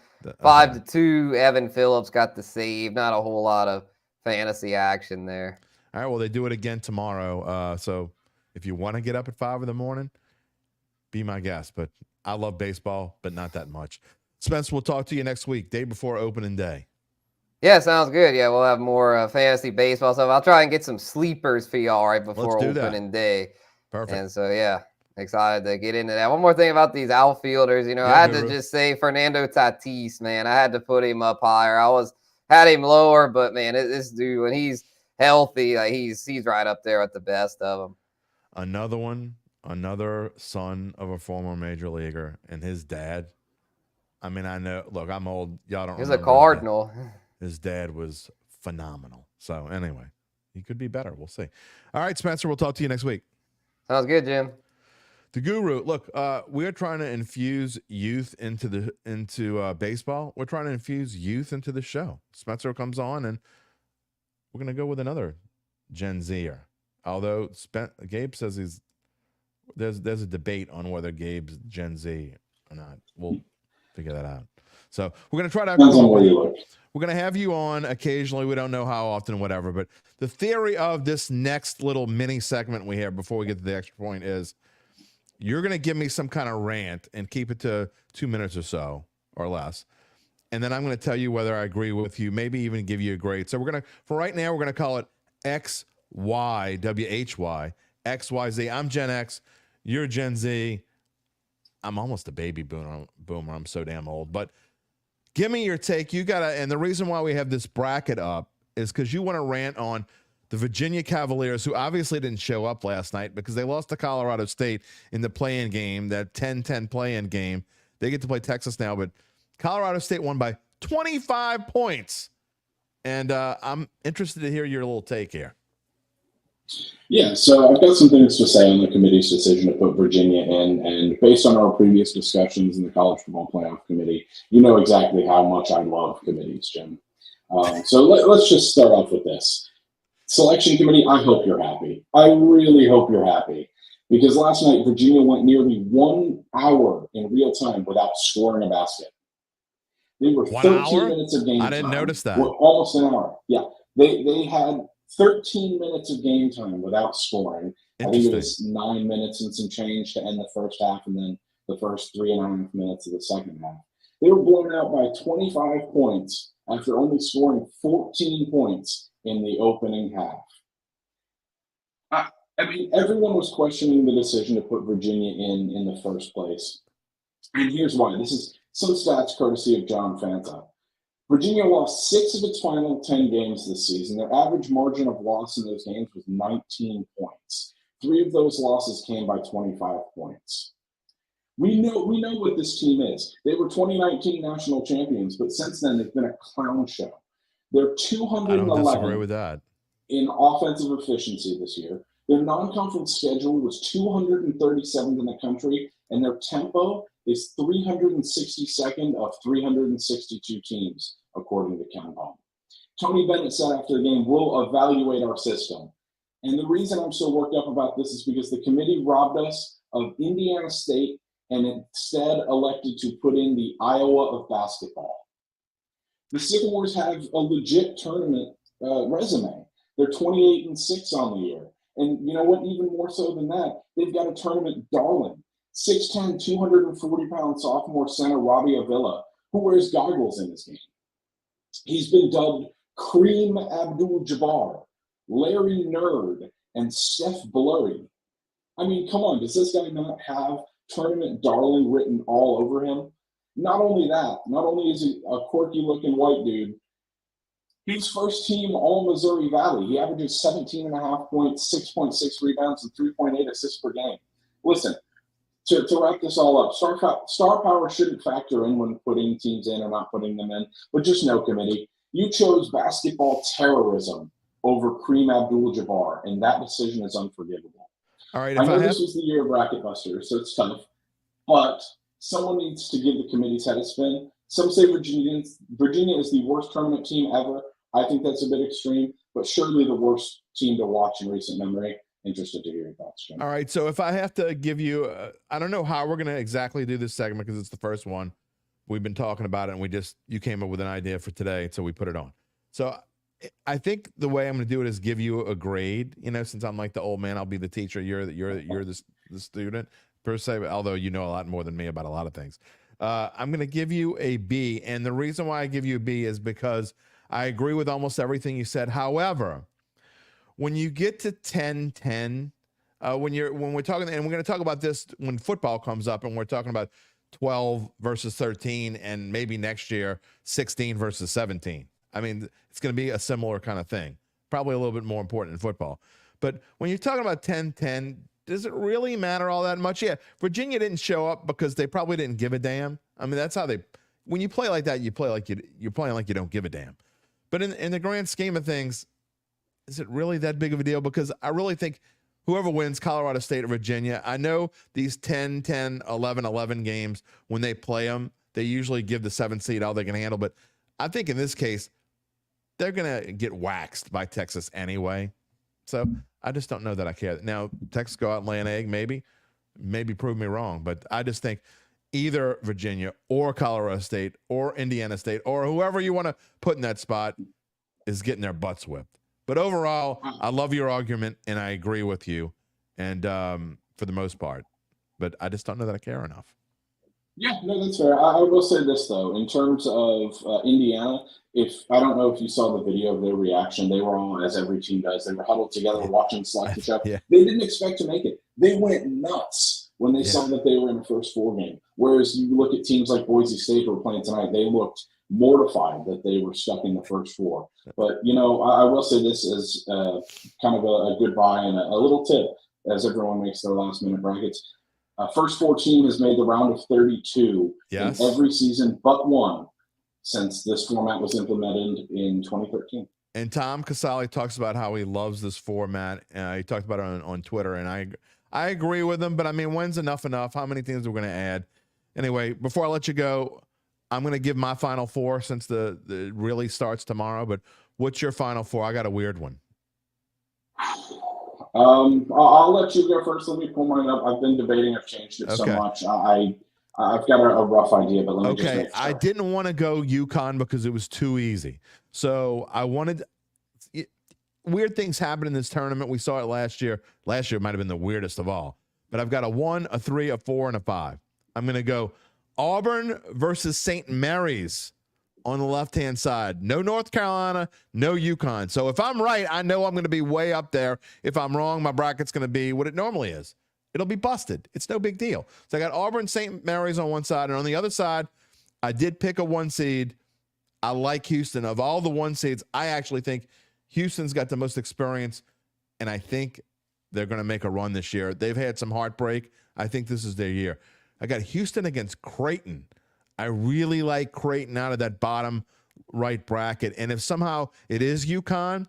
5-2. Evan Phillips got the save. Not a whole lot of fantasy action there. All right. Well, they do it again tomorrow. So if you want to get up at 5 in the morning, be my guest. But I love baseball, but not that much. Spence, we'll talk to you next week, day before opening day. Yeah, sounds good. Yeah, we'll have more fantasy baseball stuff. I'll try and get some sleepers for y'all right before opening day. Perfect. And so, yeah, excited to get into that. One more thing about these outfielders. I had to just say Fernando Tatis, man. I had to put him up higher. Had him lower, but, man, this dude, when he's healthy, like he's right up there with the best of them. Another son of a former major leaguer, and his dad. I mean, I know. Look, I'm old. Y'all don't. He's a Cardinal. His dad was phenomenal. So anyway, he could be better. We'll see. All right, Spencer. We'll talk to you next week. Sounds good, Jim. The Guru. Look, we're trying to infuse youth into baseball. We're trying to infuse youth into the show. Spencer comes on, and we're going to go with another Gen Zer. Although Gabe says there's a debate on whether Gabe's Gen Z or not. We'll figure that out. So we're going to try to Depends on where you look. We're going to have you on occasionally. We don't know how often, whatever. But the theory of this next little mini segment we have before we get to the extra point is you're going to give me some kind of rant and keep it to 2 minutes or so or less. And then I'm going to tell you whether I agree with you, maybe even give you a grade. So for right now, we're going to call it XYWHY, XYZ. I'm Gen X. You're Gen Z. I'm almost a baby boomer. I'm so damn old. But give me your take. And the reason why we have this bracket up is because you want to rant on the Virginia Cavaliers, who obviously didn't show up last night because they lost to Colorado State in the play-in game, that 10-10 play-in game. They get to play Texas now, but Colorado State won by 25 points. And I'm interested to hear your little take here. Yeah, so I've got some things to say on the committee's decision to put Virginia in, and based on our previous discussions in the College Football Playoff Committee, you know exactly how much I love committees, Jim. So let's just start off with this. Selection Committee, I hope you're happy. I really hope you're happy, because last night Virginia went nearly 1 hour in real time without scoring a basket. They were 13 minutes of game time. I didn't notice that. Almost an hour. Yeah, they had 13 minutes of game time without scoring. I think it was 9 minutes and some change to end the first half, and then the first 3.5 minutes of the second half. They were blown out by 25 points after only scoring 14 points in the opening half. I mean, everyone was questioning the decision to put Virginia in the first place. And here's why. This is some stats courtesy of John Fanta. Virginia lost 6 of its final 10 games this season. Their average margin of loss in those games was 19 points. 3 of those losses came by 25 points. We know what this team is. They were 2019 national champions, but since then they've been a clown show. They're 211 with that. in offensive efficiency this year. Their non-conference schedule was 237th in the country, and their tempo is 362nd of 362 teams, according to KenPom. Tony Bennett said after the game, "We'll evaluate our system." And the reason I'm so worked up about this is because the committee robbed us of Indiana State and instead elected to put in the Iowa of basketball. The Sycamores have a legit tournament resume. They're 28-6 on the year. And you know what, even more so than that, they've got a tournament darling. 6'10", 240-pound sophomore center Robbie Avila, who wears goggles in this game. He's been dubbed Kareem Abdul-Jabbar, Larry Nerd, and Steph Blurry. I mean, come on, does this guy not have tournament darling written all over him? Not only that, not only is he a quirky-looking white dude, he's first team All-Missouri Valley. He averages 17.5 points, 6.6 rebounds, and 3.8 assists per game. Listen, to wrap this all up, star power shouldn't factor in when putting teams in or not putting them in, but just know, committee, you chose basketball terrorism over Kareem Abdul-Jabbar, and that decision is unforgivable. All right, I know this was the year of bracket busters, so it's tough, but someone needs to give the committee's head a spin. Some say Virginia is the worst tournament team ever. I think that's a bit extreme, but surely the worst team to watch in recent memory. Interested to hear your thoughts, Jim. All right, so if I have to give you, I don't know how we're going to exactly do this segment because it's the first one. We've been talking about it, and you came up with an idea for today, so we put it on. So I think the way I'm going to do it is give you a grade. You know, since I'm like the old man, I'll be the teacher. You're the student per se. Although you know a lot more than me about a lot of things. I'm going to give you a B, and the reason why I give you a B is because I agree with almost everything you said. However, when you get to 10-10, when we're talking, and we're going to talk about this when football comes up, and we're talking about 12 versus 13, and maybe next year 16 versus 17. I mean, it's going to be a similar kind of thing. Probably a little bit more important in football. But when you're talking about 10-10, does it really matter all that much? Yeah, Virginia didn't show up because they probably didn't give a damn. I mean, that's how when you play like that, you play like you're playing like you don't give a damn. But in the grand scheme of things, is it really that big of a deal? Because I really think whoever wins, Colorado State or Virginia, I know these 10, 10, 11, 11 games, when they play them, they usually give the 7th seed all they can handle. But I think in this case, they're going to get waxed by Texas anyway. So I just don't know that I care. Now, Texas go out and lay an egg, maybe prove me wrong. But I just think either Virginia or Colorado State or Indiana State or whoever you want to put in that spot is getting their butts whipped. But overall, I love your argument, and I agree with you, and for the most part. But I just don't know that I care enough. Yeah, no, that's fair. I will say this, though. In terms of Indiana, I don't know if you saw the video of their reaction. They were all, as every team does, they were huddled together watching Slack the Chef. Yeah. They didn't expect to make it. They went nuts when they saw that they were in the first 4 game. Whereas you look at teams like Boise State who were playing tonight, they looked mortified that they were stuck in the first 4. But, I will say this as kind of a goodbye and a little tip as everyone makes their last-minute brackets. First 4 team has made the round of 32 in every season but one since this format was implemented in 2013. And Tom Casale talks about how he loves this format. He talked about it on Twitter, and I agree with him. But, I mean, when's enough? How many things are we going to add? Anyway, before I let you go, I'm going to give my Final Four since the really starts tomorrow. But what's your Final Four? I got a weird one. I'll let you go first. Let me pull mine up. I've been debating. I've changed it so much. I've got a rough idea, but let me just make sure. I didn't want to go UConn because it was too easy. So I wanted weird things happen in this tournament. We saw it last year. Last year might have been the weirdest of all. But I've got a 1, a 3, a 4, and a 5. I'm going to go Auburn versus St. Mary's on the left-hand side. No North Carolina, no UConn. So if I'm right, I know I'm going to be way up there. If I'm wrong, my bracket's going to be what it normally is. It'll be busted. It's no big deal. So I got Auburn, St. Mary's on one side, and on the other side, I did pick a 1 seed. I like Houston. Of all the 1 seeds, I actually think Houston's got the most experience, and I think they're going to make a run this year. They've had some heartbreak. I think this is their year. I got Houston against Creighton. I really like Creighton out of that bottom right bracket. And if somehow it is UConn,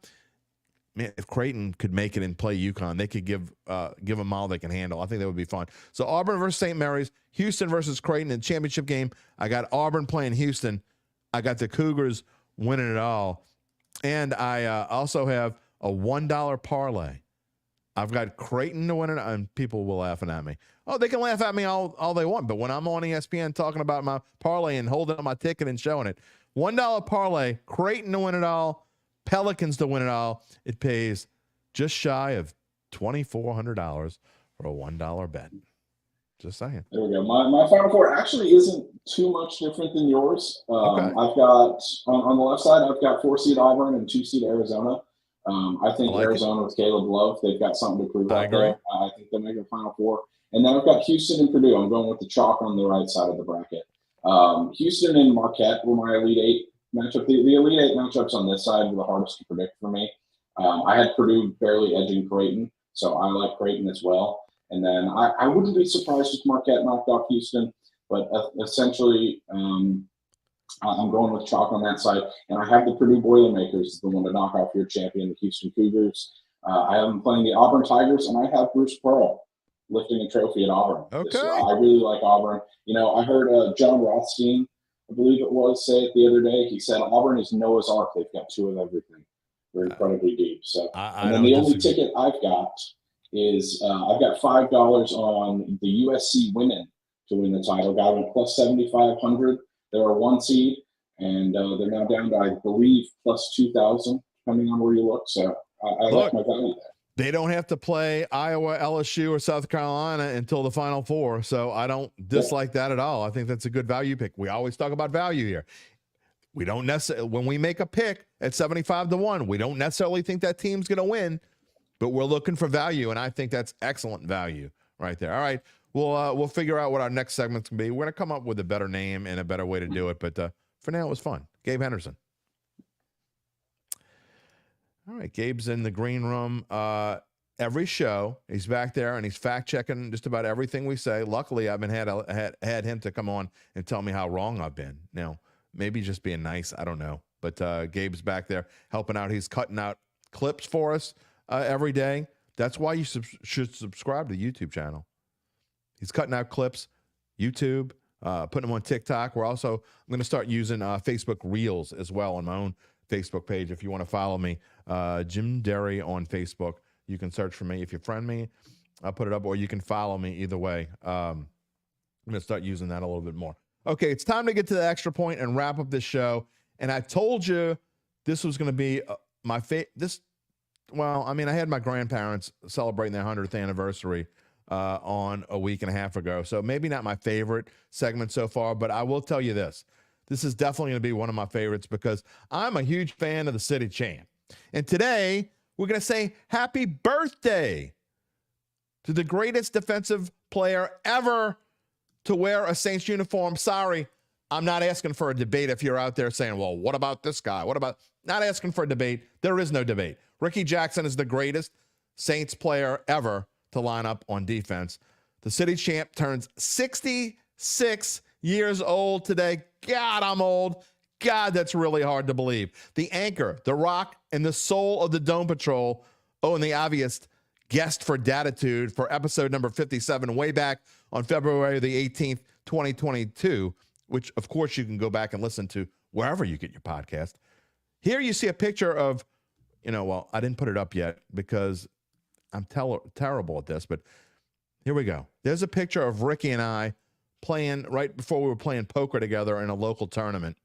man, if Creighton could make it and play UConn, they could give them all they can handle. I think that would be fun. So Auburn versus St. Mary's, Houston versus Creighton in the championship game. I got Auburn playing Houston. I got the Cougars winning it all. And I also have a $1 parlay. I've got Creighton to win it, and people will laughing at me. Oh, they can laugh at me all they want, but when I'm on ESPN talking about my parlay and holding up my ticket and showing it, $1 parlay, Creighton to win it all, Pelicans to win it all, it pays just shy of $2,400 for a $1 bet. Just saying. There we go. My Final Four actually isn't too much different than yours. Okay. I've got, on the left side, I've got 4-seed Auburn and 2-seed Arizona. I think Arizona with Caleb Love, they've got something to prove out there. I think they'll make the Final Four. And then I've got Houston and Purdue. I'm going with the chalk on the right side of the bracket. Houston and Marquette were my Elite Eight matchup. The Elite Eight matchups on this side were the hardest to predict for me. I had Purdue barely edging Creighton, so I like Creighton as well. And then I wouldn't be surprised if Marquette knocked off Houston, but essentially I'm going with chalk on that side. And I have the Purdue Boilermakers, the one to knock off your champion, the Houston Cougars. I have them playing the Auburn Tigers, and I have Bruce Pearl lifting a trophy at Auburn. Okay. I really like Auburn. I heard John Rothstein, I believe it was, say it the other day. He said Auburn is Noah's Ark. They've got 2 of everything. They're incredibly deep. So, and then the only ticket I've got is I've got $5 on the USC women to win the title. Got them plus 7,500. They're a 1 seed, and they're now down to, I believe, plus 2,000, depending on where you look. So I like my value there. They don't have to play Iowa, LSU, or South Carolina until the Final Four, so I don't dislike that at all. I think that's a good value pick. We always talk about value here. We don't necessarily, when we make a pick at 75-1, we don't necessarily think that team's going to win, but we're looking for value, and I think that's excellent value right there. All right, we'll figure out what our next segment's going to be. We're going to come up with a better name and a better way to do it, but for now, it was fun. Gabe Henderson. All right, Gabe's in the green room. Every show, he's back there, and he's fact-checking just about everything we say. Luckily, I've been had him to come on and tell me how wrong I've been. Now, maybe just being nice, I don't know. But Gabe's back there helping out. He's cutting out clips for us every day. That's why you should subscribe to the YouTube channel. He's cutting out clips, YouTube, putting them on TikTok. I'm going to start using Facebook Reels as well on my own Facebook page if you want to follow me. Jim Derry on Facebook. You can search for me. If you friend me, I'll put it up, or you can follow me either way. I'm going to start using that a little bit more. Okay, it's time to get to the extra point and wrap up this show. And I told you this was going to be my favorite. I had my grandparents celebrating their 100th anniversary on a week and a half ago. So maybe not my favorite segment so far, but I will tell you this. This is definitely going to be one of my favorites because I'm a huge fan of the city champ. And today, we're going to say happy birthday to the greatest defensive player ever to wear a Saints uniform. Sorry, I'm not asking for a debate if you're out there saying, well, what about this guy? Not asking for a debate. There is no debate. Ricky Jackson is the greatest Saints player ever to line up on defense. The city champ turns 66 years old today. God, I'm old. God, that's really hard to believe. The anchor, the rock, and the soul of the Dome Patrol. Oh, and the obvious guest for Dattitude for episode number 57, way back on February the 18th, 2022, which, of course, you can go back and listen to wherever you get your podcast. Here you see a picture of, I didn't put it up yet because I'm terrible at this, but here we go. There's a picture of Ricky and I playing right before we were playing poker together in a local tournament.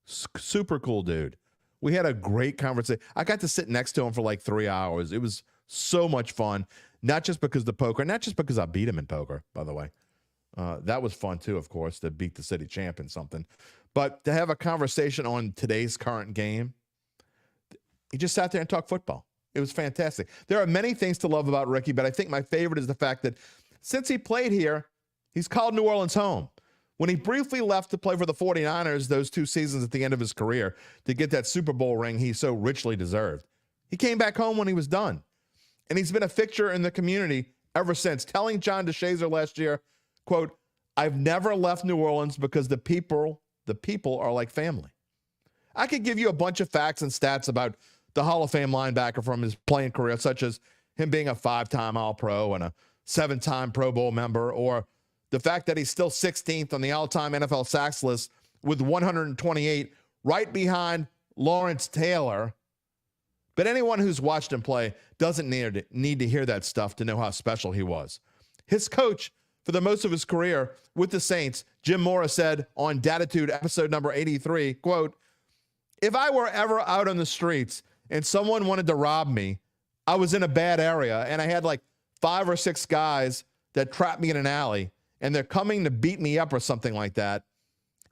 Super cool dude. We had a great conversation. I got to sit next to him for like 3 hours. It was so much fun, not just because of the poker, not just because I beat him in poker, by the way. That was fun too, of course, to beat the city champ in something. But to have a conversation on today's current game, he just sat there and talked football. It was fantastic. There are many things to love about Ricky, but I think my favorite is the fact that since he played here, he's called New Orleans home. When he briefly left to play for the 49ers those 2 seasons at the end of his career to get that Super Bowl ring he so richly deserved, he came back home when he was done. And he's been a fixture in the community ever since, telling John DeShazer last year, quote, "I've never left New Orleans because the people are like family." I could give you a bunch of facts and stats about the Hall of Fame linebacker from his playing career, such as him being a 5-time All-Pro and a 7-time Pro Bowl member, or the fact that he's still 16th on the all-time NFL sacks list with 128, right behind Lawrence Taylor. But anyone who's watched him play doesn't need to hear that stuff to know how special he was. His coach for the most of his career with the Saints, Jim Mora, said on Dattitude episode number 83, quote, "If I were ever out on the streets and someone wanted to rob me, I was in a bad area and I had like 5 or 6 guys that trapped me in an alley and they're coming to beat me up or something like that.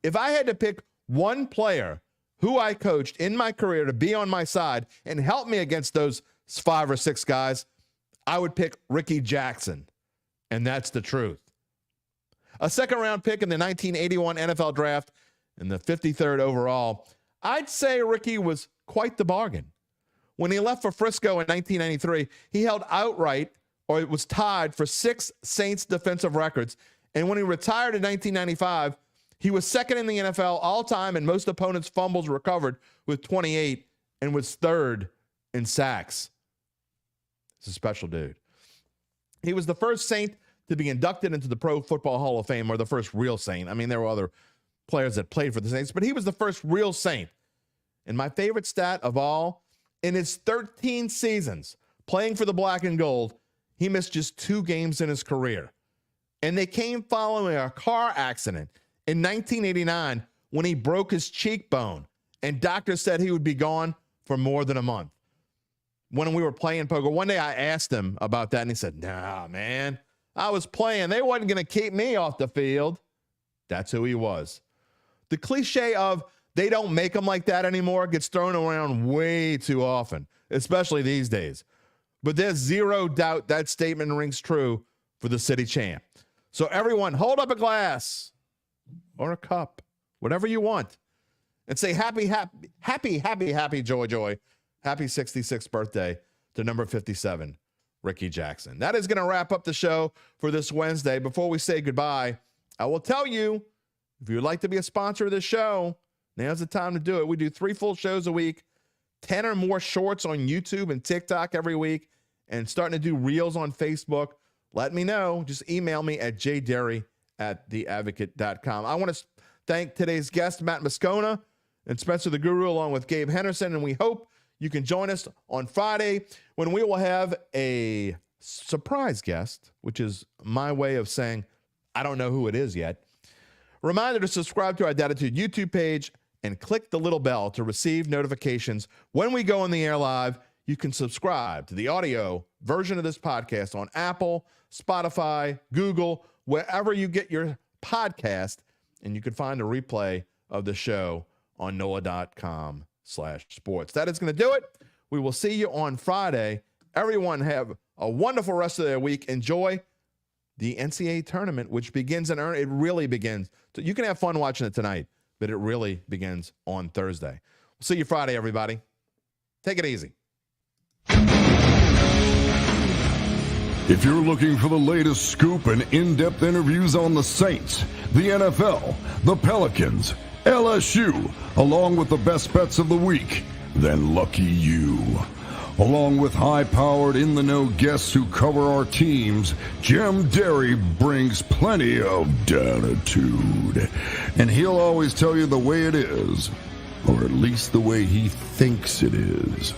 If I had to pick one player who I coached in my career to be on my side and help me against those 5 or 6 guys, I would pick Ricky Jackson." And that's the truth. A second-round pick in the 1981 NFL draft and the 53rd overall, I'd say Ricky was quite the bargain. When he left for Frisco in 1993, he held outright, or it was tied for 6 Saints defensive records. And when he retired in 1995, he was second in the NFL all-time in most opponents' fumbles recovered with 28 and was third in sacks. He's a special dude. He was the first Saint to be inducted into the Pro Football Hall of Fame, or the first real Saint. I mean, there were other players that played for the Saints, but he was the first real Saint. And my favorite stat of all, in his 13 seasons playing for the Black and Gold, he missed just 2 games in his career. And they came following a car accident in 1989 when he broke his cheekbone, and doctors said he would be gone for more than a month. When we were playing poker, one day I asked him about that, and he said, "Nah, man, I was playing. They wasn't going to keep me off the field." That's who he was. The cliche of they don't make them like that anymore gets thrown around way too often, especially these days. But there's zero doubt that statement rings true for the city champ. So everyone, hold up a glass or a cup, whatever you want, and say happy, joy, happy 66th birthday to number 57, Ricky Jackson. That is going to wrap up the show for this Wednesday. Before we say goodbye, I will tell you, if you would like to be a sponsor of this show, now's the time to do it. We do 3 full shows a week, 10 or more shorts on YouTube and TikTok every week, and starting to do reels on Facebook. Let me know. Just email me at jderry@theadvocate.com. I want to thank today's guest, Matt Moscona. and Spencer the Guru, along with Gabe Henderson. And we hope you can join us on Friday when we will have a surprise guest, which is my way of saying I don't know who it is yet. Reminder to subscribe to our Dattitude YouTube page and click the little bell to receive notifications when we go on the air live. You can subscribe to the audio version of this podcast on Apple, Spotify, Google, wherever you get your podcast, and you can find a replay of the show on NOLA.com/sports. That is going to do it. We will see you on Friday. Everyone have a wonderful rest of their week. Enjoy the NCAA tournament, which begins in earnest. It really begins. So you can have fun watching it tonight, but it really begins on Thursday. We'll see you Friday, everybody. Take it easy. If you're looking for the latest scoop and in-depth interviews on the Saints, the NFL, the Pelicans, LSU, along with the best bets of the week, then lucky you. Along with high-powered, in-the-know guests who cover our teams, Jim Derry brings plenty of Dattitude. And he'll always tell you the way it is, or at least the way he thinks it is.